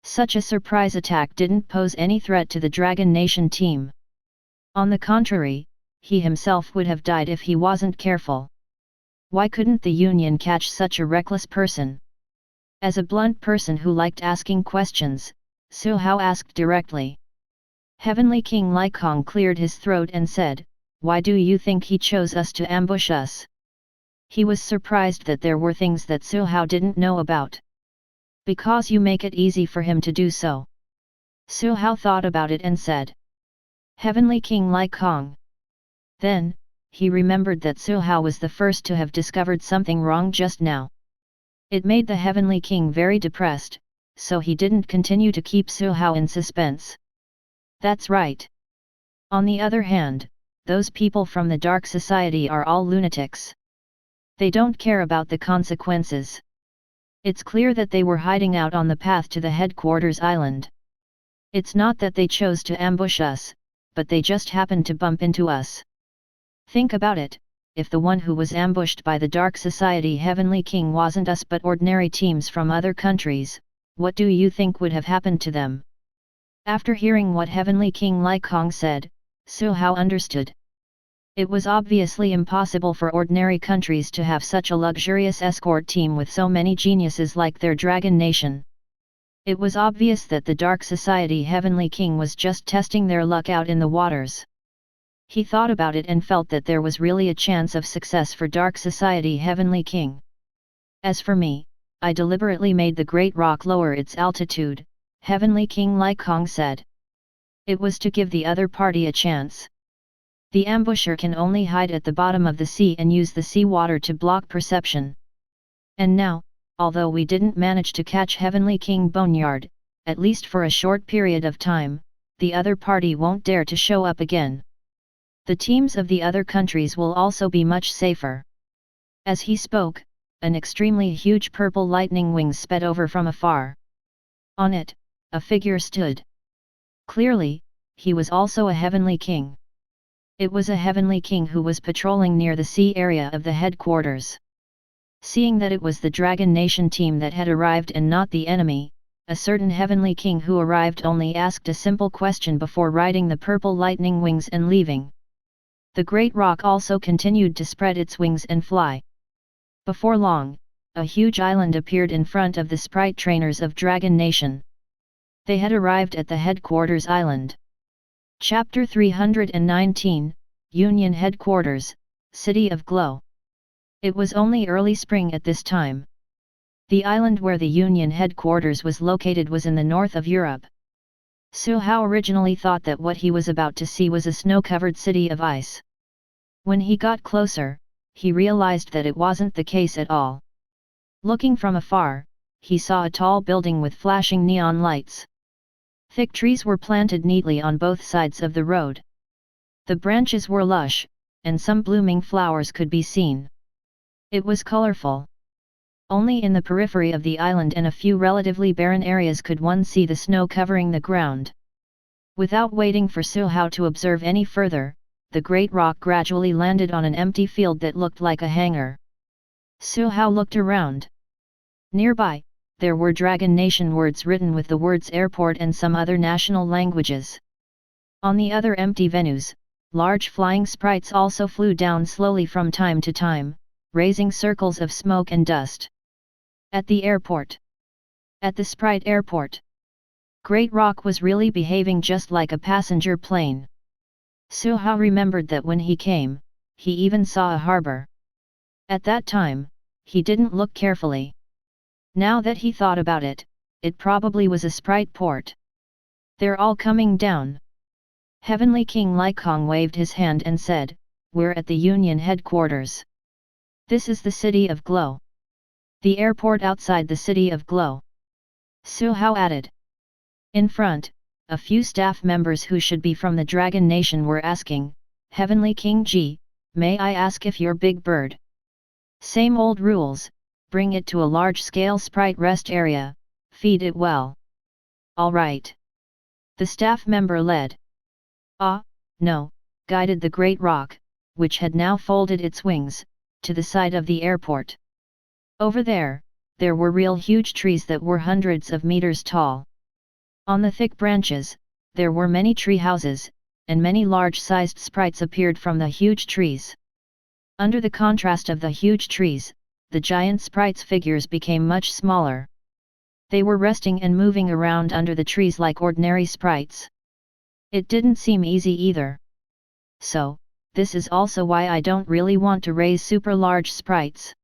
Speaker 1: Such a surprise attack didn't pose any threat to the Dragon Nation team. On the contrary, he himself would have died if he wasn't careful. Why couldn't the Union catch such a reckless person? As a blunt person who liked asking questions, Su Hao asked directly. Heavenly King Lycong cleared his throat and said, "Why do you think he chose us to ambush us?" He was surprised that there were things that Su Hao didn't know about. Because you make it easy for him to do so. Su Hao thought about it and said. Heavenly King Lycong. Then, he remembered that Su Hao was the first to have discovered something wrong just now. It made the Heavenly King very depressed, so he didn't continue to keep Su Hao in suspense. That's right. On the other hand, those people from the Dark Society are all lunatics. They don't care about the consequences. It's clear that they were hiding out on the path to the headquarters island. It's not that they chose to ambush us, but they just happened to bump into us. Think about it, if the one who was ambushed by the Dark Society Heavenly King wasn't us but ordinary teams from other countries, what do you think would have happened to them? After hearing what Heavenly King Lycong said, Su Hao understood. It was obviously impossible for ordinary countries to have such a luxurious escort team with so many geniuses like their Dragon Nation. It was obvious that the Dark Society Heavenly King was just testing their luck out in the waters. He thought about it and felt that there was really a chance of success for Dark Society Heavenly King. As for me, I deliberately made the Great Rock lower its altitude, Heavenly King Lycong said. It was to give the other party a chance. The ambusher can only hide at the bottom of the sea and use the seawater to block perception. And now, although we didn't manage to catch Heavenly King Boneyard, at least for a short period of time, the other party won't dare to show up again. The teams of the other countries will also be much safer. As he spoke, an extremely huge purple lightning wing sped over from afar. On it, a figure stood. Clearly, he was also a Heavenly King. It was a Heavenly King who was patrolling near the sea area of the headquarters. Seeing that it was the Dragon Nation team that had arrived and not the enemy, a certain Heavenly King who arrived only asked a simple question before riding the purple lightning wings and leaving. The Great Rock also continued to spread its wings and fly. Before long, a huge island appeared in front of the sprite trainers of Dragon Nation. They had arrived at the headquarters island. Chapter 319, Union Headquarters, City of Glo. It was only early spring at this time. The island where the Union headquarters was located was in the north of Europe. Su Hao originally thought that what he was about to see was a snow-covered city of ice. When he got closer, he realized that it wasn't the case at all. Looking from afar, he saw a tall building with flashing neon lights. Thick trees were planted neatly on both sides of the road. The branches were lush, and some blooming flowers could be seen. It was colorful. Only in the periphery of the island and a few relatively barren areas could one see the snow covering the ground. Without waiting for Su Hao to observe any further, the Great Rock gradually landed on an empty field that looked like a hangar. Su Hao looked around. Nearby, there were Dragon Nation words written with the words airport and some other national languages. On the other empty venues, large flying sprites also flew down slowly from time to time, raising circles of smoke and dust. At the airport. At the Sprite airport. Great Rock was really behaving just like a passenger plane. Su Hao remembered that when he came, he even saw a harbor. At that time, he didn't look carefully. Now that he thought about it, it probably was a Sprite port. They're all coming down. Heavenly King Lycong waved his hand and said, "We're at the Union headquarters. This is the city of Glo. The airport outside the city of Glo." Su Hao added. In front, a few staff members who should be from the Dragon Nation were asking, "Heavenly King Ji, may I ask if you're Big Bird?" "Same old rules, bring it to a large-scale sprite rest area, feed it well." "All right." The staff member led. "Ah, no," guided the great rock, which had now folded its wings, to the side of the airport. Over there were real huge trees that were hundreds of meters tall. On the thick branches, there were many tree houses, and many large-sized sprites appeared from the huge trees. Under the contrast of the huge trees, the giant sprites' figures became much smaller. They were resting and moving around under the trees like ordinary sprites. It didn't seem easy either. So, this is also why I don't really want to raise super large sprites.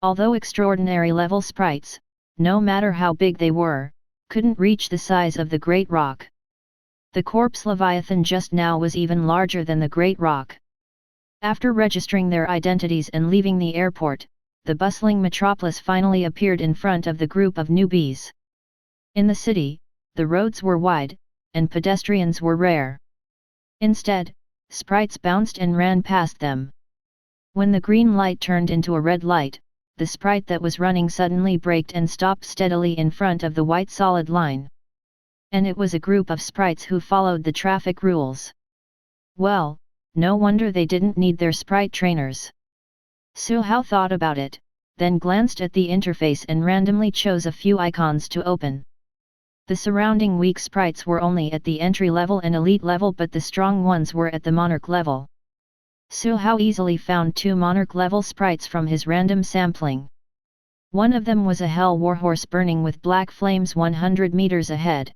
Speaker 1: Although extraordinary level sprites, no matter how big they were, couldn't reach the size of the Great Rock. The corpse Leviathan just now was even larger than the Great Rock. After registering their identities and leaving the airport, the bustling metropolis finally appeared in front of the group of newbies. In the city, the roads were wide, and pedestrians were rare. Instead, sprites bounced and ran past them. When the green light turned into a red light, the sprite that was running suddenly braked and stopped steadily in front of the white solid line. And it was a group of sprites who followed the traffic rules. Well, no wonder they didn't need their sprite trainers. Su Hao thought about it, then glanced at the interface and randomly chose a few icons to open. The surrounding weak sprites were only at the entry level and elite level, but the strong ones were at the monarch level. Su Hao easily found 2 monarch-level sprites from his random sampling. One of them was a hell warhorse burning with black flames 100 meters ahead.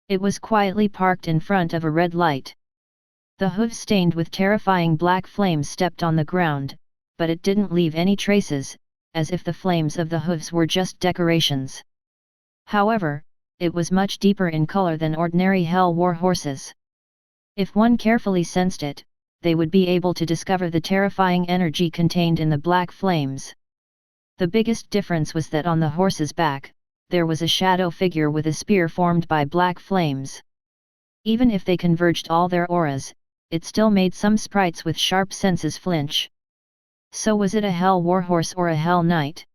Speaker 1: It was quietly parked in front of a red light. The hooves stained with terrifying black flames stepped on the ground, but it didn't leave any traces, as if the flames of the hooves were just decorations. However, it was much deeper in color than ordinary hell warhorses. If one carefully sensed it, they would be able to discover the terrifying energy contained in the black flames. The biggest difference was that on the horse's back, there was a shadow figure with a spear formed by black flames. Even if they converged all their auras, it still made some sprites with sharp senses flinch. So was it a hell warhorse or a hell knight?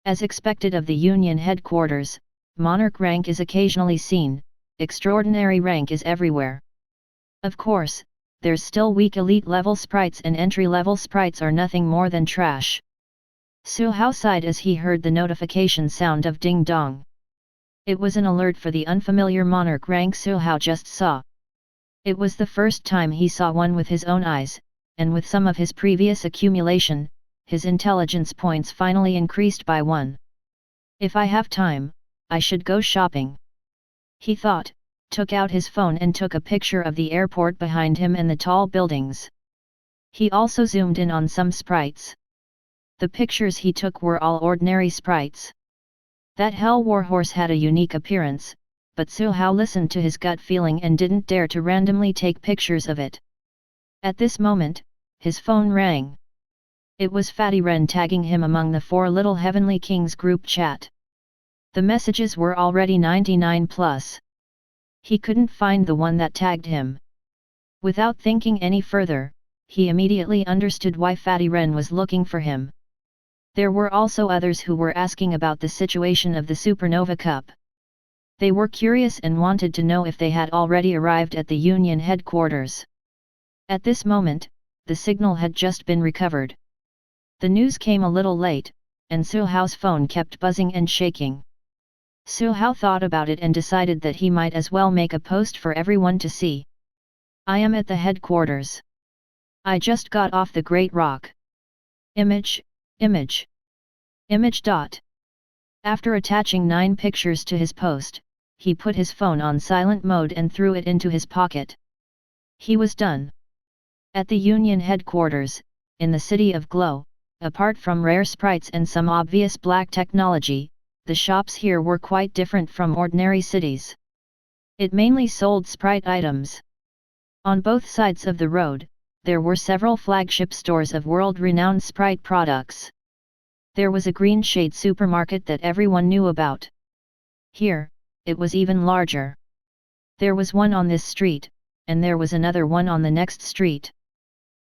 Speaker 1: As expected of the Union headquarters, monarch rank is occasionally seen, extraordinary rank is everywhere. Of course, there's still weak elite-level sprites, and entry-level sprites are nothing more than trash. Su Hao sighed as he heard the notification sound of ding dong. It was an alert for the unfamiliar monarch rank Su Hao just saw. It was the first time he saw one with his own eyes, and with some of his previous accumulation, his intelligence points finally increased by 1. If I have time, I should go shopping. He thought, took out his phone and took a picture of the airport behind him and the tall buildings. He also zoomed in on some sprites. The pictures he took were all ordinary sprites. That hell warhorse had a unique appearance, but Su Hao listened to his gut feeling and didn't dare to randomly take pictures of it. At this moment, his phone rang. It was Fatty Ren tagging him among the 4 Little Heavenly Kings group chat. The messages were already 99+. He couldn't find the one that tagged him. Without thinking any further, he immediately understood why Fatty Ren was looking for him. There were also others who were asking about the situation of the Supernova Cup. They were curious and wanted to know if they had already arrived at the Union headquarters. At this moment, the signal had just been recovered. The news came a little late, and Su Hao's phone kept buzzing and shaking. Su Hao thought about it and decided that he might as well make a post for everyone to see. I am at the headquarters. I just got off the Great Rock. Image. After attaching 9 pictures to his post, he put his phone on silent mode and threw it into his pocket. He was done. At the Union headquarters, in the city of Glo, apart from rare sprites and some obvious black technology, the shops here were quite different from ordinary cities. It mainly sold sprite items. On both sides of the road, there were several flagship stores of world-renowned Sprite products. There was a green shade supermarket that everyone knew about. Here, it was even larger. There was one on this street, and there was another one on the next street.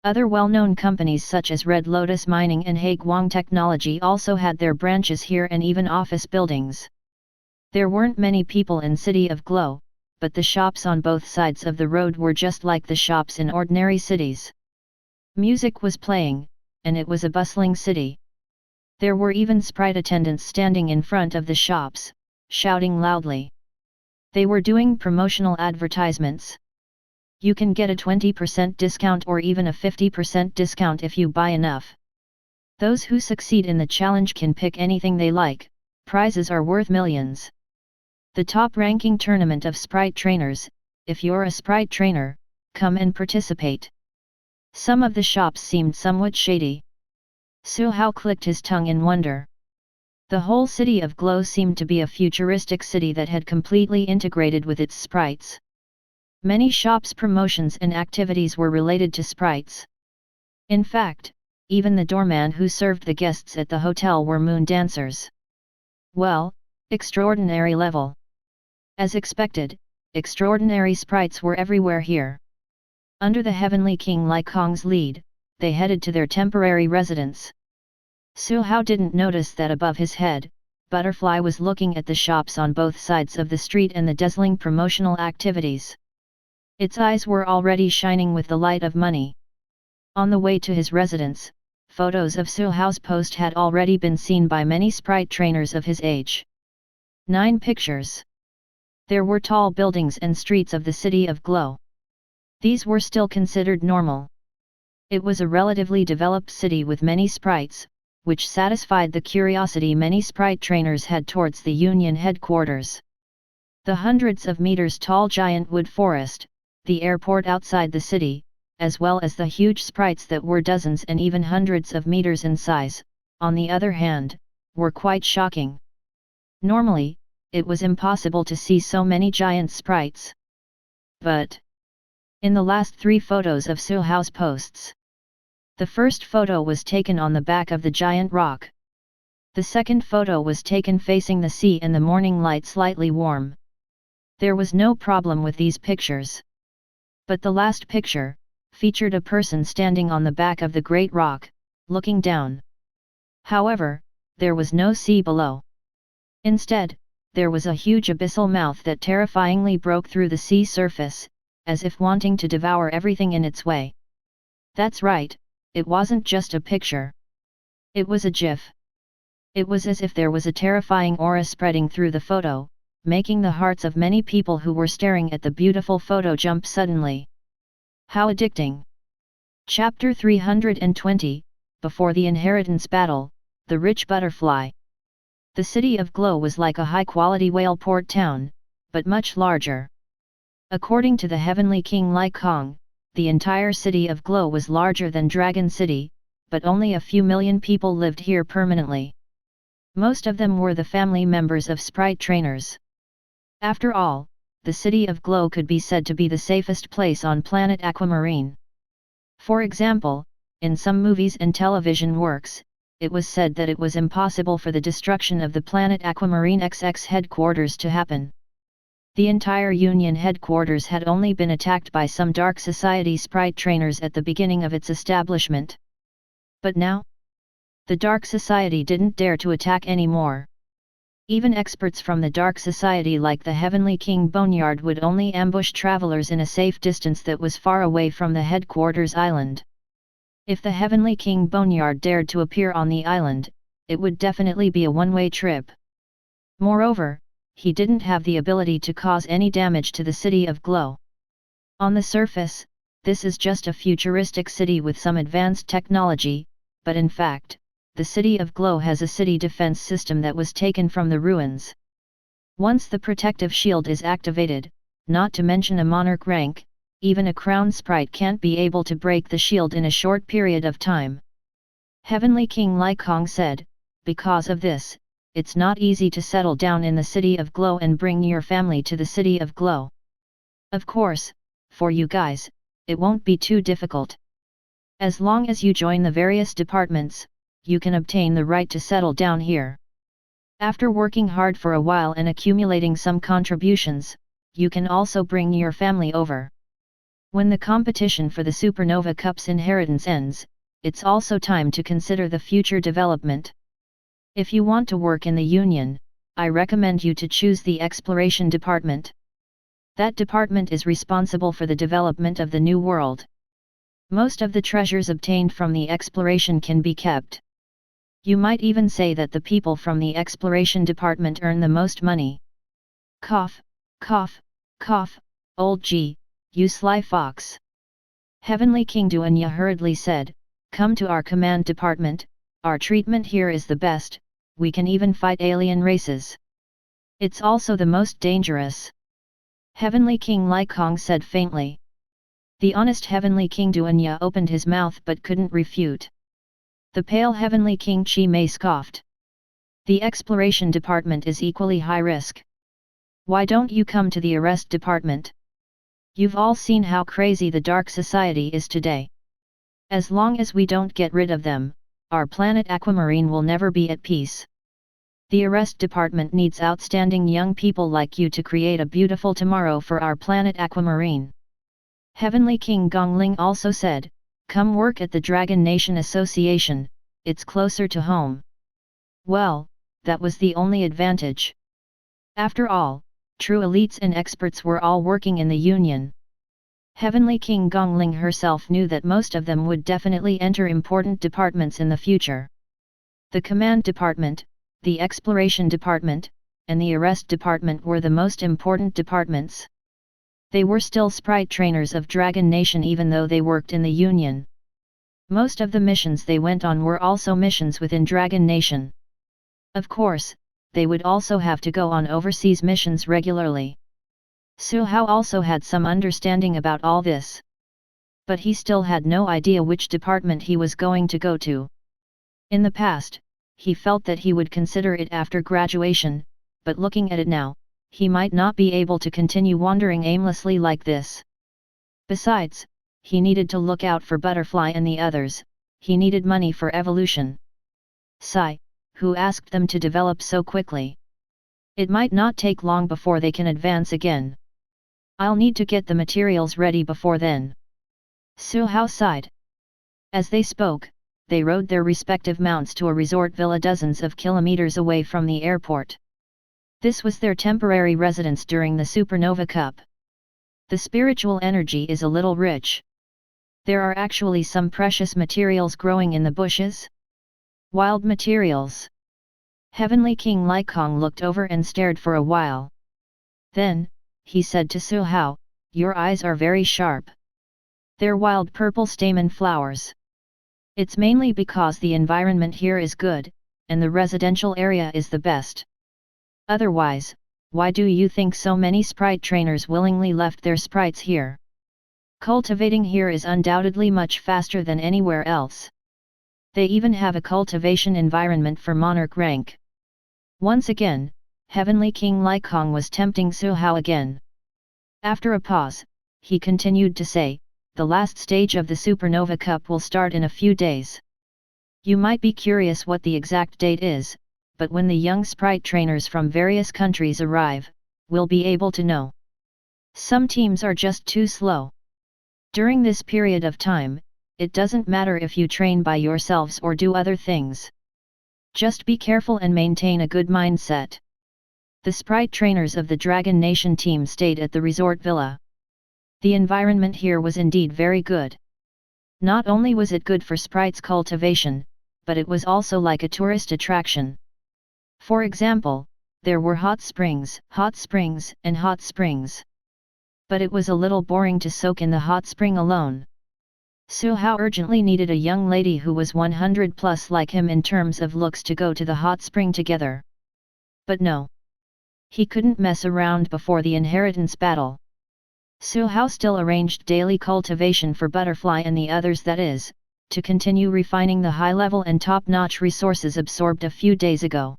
Speaker 1: Other well-known companies such as Red Lotus Mining and Haiguang Technology also had their branches here, and even office buildings. There weren't many people in City of Glo, but the shops on both sides of the road were just like the shops in ordinary cities. Music was playing, and it was a bustling city. There were even Sprite attendants standing in front of the shops, shouting loudly. They were doing promotional advertisements. You can get a 20% discount or even a 50% discount if you buy enough. Those who succeed in the challenge can pick anything they like. Prizes are worth millions. The top-ranking tournament of Sprite trainers. If you're a Sprite trainer, come and participate. Some of the shops seemed somewhat shady. Su Hao clicked his tongue in wonder. The whole city of Glo seemed to be a futuristic city that had completely integrated with its sprites. Many shops' promotions and activities were related to sprites. In fact, even the doorman who served the guests at the hotel were moon dancers. Well, extraordinary level. As expected, extraordinary sprites were everywhere here. Under the Heavenly King Lai Kong's lead, they headed to their temporary residence. Su Hao didn't notice that above his head, Butterfly was looking at the shops on both sides of the street and the dazzling promotional activities. Its eyes were already shining with the light of money. On the way to his residence, photos of Su Hao's post had already been seen by many Sprite trainers of his age. 9 pictures. There were tall buildings and streets of the city of Glo. These were still considered normal. It was a relatively developed city with many sprites, which satisfied the curiosity many Sprite trainers had towards the Union headquarters. The hundreds of meters tall giant wood forest, the airport outside the city, as well as the huge sprites that were dozens and even hundreds of meters in size, on the other hand, were quite shocking. Normally, it was impossible to see so many giant sprites. But in the last 3 photos of Su Hao's posts, the first photo was taken on the back of the giant rock. The second photo was taken facing the sea and the morning light slightly warm. There was no problem with these pictures. But the last picture featured a person standing on the back of the great rock, looking down. However, there was no sea below. Instead, there was a huge abyssal mouth that terrifyingly broke through the sea surface, as if wanting to devour everything in its way. That's right, it wasn't just a picture. It was a GIF. It was as if there was a terrifying aura spreading through the photo, making the hearts of many people who were staring at the beautiful photo jump suddenly. How addicting! Chapter 320, Before the Inheritance Battle, The Rich Butterfly. The city of Glo was like a high-quality whale port town, but much larger. According to the Heavenly King Lai Kong, the entire city of Glo was larger than Dragon City, but only a few million people lived here permanently. Most of them were the family members of Sprite trainers. After all, the city of Glo could be said to be the safest place on planet Aquamarine. For example, in some movies and television works, it was said that it was impossible for the destruction of the planet Aquamarine XX headquarters to happen. The entire Union headquarters had only been attacked by some Dark Society Sprite trainers at the beginning of its establishment. But now, the Dark Society didn't dare to attack anymore. Even experts from the Dark Society like the Heavenly King Boneyard would only ambush travelers in a safe distance that was far away from the headquarters island. If the Heavenly King Boneyard dared to appear on the island, it would definitely be a one-way trip. Moreover, he didn't have the ability to cause any damage to the city of Glo. On the surface, this is just a futuristic city with some advanced technology, but in fact, the city of Glo has a city defense system that was taken from the ruins. Once the protective shield is activated, not to mention a monarch rank, even a crown sprite can't be able to break the shield in a short period of time. Heavenly King Lai Kong said, because of this, it's not easy to settle down in the city of Glo and bring your family to the city of Glo. Of course, for you guys, it won't be too difficult. As long as you join the various departments, you can obtain the right to settle down here. After working hard for a while and accumulating some contributions, you can also bring your family over. When the competition for the Supernova Cup's inheritance ends, it's also time to consider the future development. If you want to work in the Union, I recommend you to choose the Exploration Department. That department is responsible for the development of the New World. Most of the treasures obtained from the exploration can be kept. You might even say that the people from the Exploration Department earn the most money. Cough, cough, cough, old G, you sly fox. Heavenly King Duanya hurriedly said, "Come to our command department, our treatment here is the best, we can even fight alien races. It's also the most dangerous." Heavenly King Lycong said faintly. The honest Heavenly King Duanya opened his mouth but couldn't refute. The pale Heavenly King Chi Mei scoffed. The Exploration Department is equally high risk. Why don't you come to the Arrest Department? You've all seen how crazy the Dark Society is today. As long as we don't get rid of them, our planet Aquamarine will never be at peace. The Arrest Department needs outstanding young people like you to create a beautiful tomorrow for our planet Aquamarine. Heavenly King Gongling also said, "Come work at the Dragon Nation Association, it's closer to home." Well, that was the only advantage. After all, true elites and experts were all working in the Union. Heavenly King Gongling herself knew that most of them would definitely enter important departments in the future. The Command Department, the Exploration Department, and the Arrest Department were the most important departments. They were still sprite trainers of Dragon Nation even though they worked in the Union. Most of the missions they went on were also missions within Dragon Nation. Of course, they would also have to go on overseas missions regularly. Su Hao also had some understanding about all this. But he still had no idea which department he was going to go to. In the past, he felt that he would consider it after graduation, but looking at it now, he might not be able to continue wandering aimlessly like this. Besides, he needed to look out for Butterfly and the others, he needed money for evolution. Sai, who asked them to develop so quickly? It might not take long before they can advance again. I'll need to get the materials ready before then. Su Hao sighed. As they spoke, they rode their respective mounts to a resort villa dozens of kilometers away from the airport. This was their temporary residence during the Supernova Cup. The spiritual energy is a little rich. There are actually some precious materials growing in the bushes. Wild materials. Heavenly King Lycong looked over and stared for a while. Then, he said to Su Hao, "Your eyes are very sharp. They're wild purple stamen flowers. It's mainly because the environment here is good, and the residential area is the best. Otherwise, why do you think so many sprite trainers willingly left their sprites here? Cultivating here is undoubtedly much faster than anywhere else. They even have a cultivation environment for monarch rank." Once again, Heavenly King Lycong was tempting Su Hao again. After a pause, he continued to say, "The last stage of the Supernova Cup will start in a few days. You might be curious what the exact date is, but when the young sprite trainers from various countries arrive, we'll be able to know. Some teams are just too slow. During this period of time, it doesn't matter if you train by yourselves or do other things. Just be careful and maintain a good mindset." The sprite trainers of the Dragon Nation team stayed at the resort villa. The environment here was indeed very good. Not only was it good for sprites cultivation, but it was also like a tourist attraction. For example, there were hot springs, and hot springs. But it was a little boring to soak in the hot spring alone. Su Hao urgently needed a young lady who was 100 plus like him in terms of looks to go to the hot spring together. But no. He couldn't mess around before the inheritance battle. Su Hao still arranged daily cultivation for Butterfly and the others, that is, to continue refining the high-level and top-notch resources absorbed a few days ago.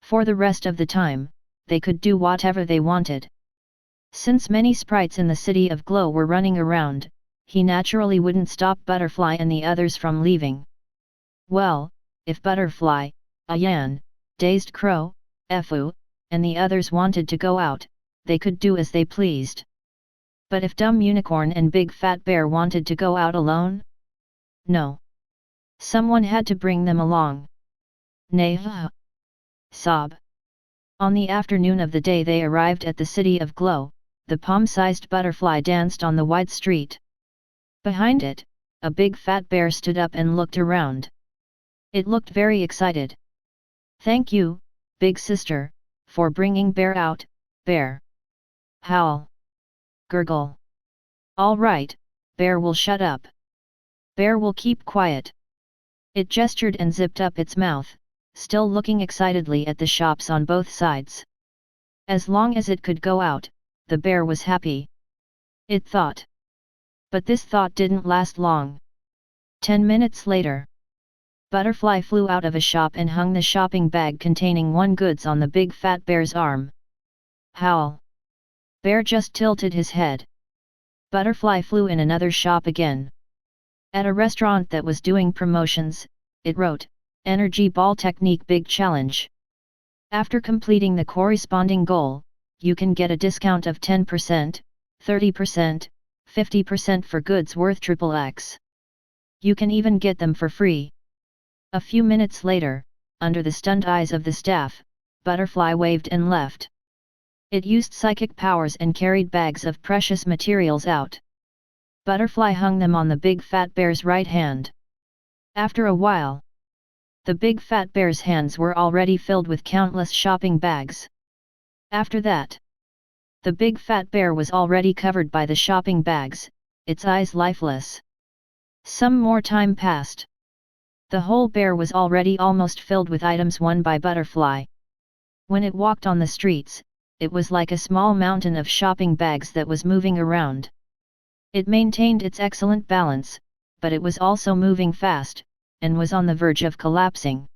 Speaker 1: For the rest of the time, they could do whatever they wanted. Since many sprites in the city of Glo were running around, he naturally wouldn't stop Butterfly and the others from leaving. Well, if Butterfly, Ayan, Dazed Crow, Efu, and the others wanted to go out, they could do as they pleased. But if Dumb Unicorn and Big Fat Bear wanted to go out alone? No. Someone had to bring them along. Nay. Sob. On the afternoon of the day they arrived at the city of Glo, the palm-sized butterfly danced on the wide street. Behind it, a big fat bear stood up and looked around. It looked very excited. Thank you, big sister, for bringing Bear out, Bear. Howl. Gurgle. All right, Bear will shut up. Bear will keep quiet. It gestured and zipped up its mouth, still looking excitedly at the shops on both sides. As long as it could go out, the bear was happy. It thought. But this thought didn't last long. 10 minutes later, Butterfly flew out of a shop and hung the shopping bag containing one goods on the big fat bear's arm. Howl. Bear just tilted his head. Butterfly flew in another shop again. At a restaurant that was doing promotions, it wrote, Energy Ball Technique Big Challenge. After completing the corresponding goal, you can get a discount of 10%, 30%, 50% for goods worth XXX. You can even get them for free. A few minutes later, under the stunned eyes of the staff, Butterfly waved and left. It used psychic powers and carried bags of precious materials out. Butterfly hung them on the big fat bear's right hand. After a while, the big fat bear's hands were already filled with countless shopping bags. After that, the big fat bear was already covered by the shopping bags, its eyes lifeless. Some more time passed. The whole bear was already almost filled with items won by Butterfly. When it walked on the streets, it was like a small mountain of shopping bags that was moving around. It maintained its excellent balance, but it was also moving fast, and was on the verge of collapsing.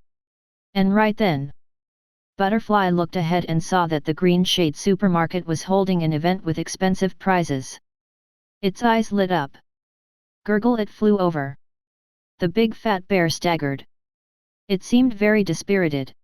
Speaker 1: And right then, Butterfly looked ahead and saw that the Green Shade supermarket was holding an event with expensive prizes. Its eyes lit up. Gurgle, it flew over. The big fat bear staggered. It seemed very dispirited.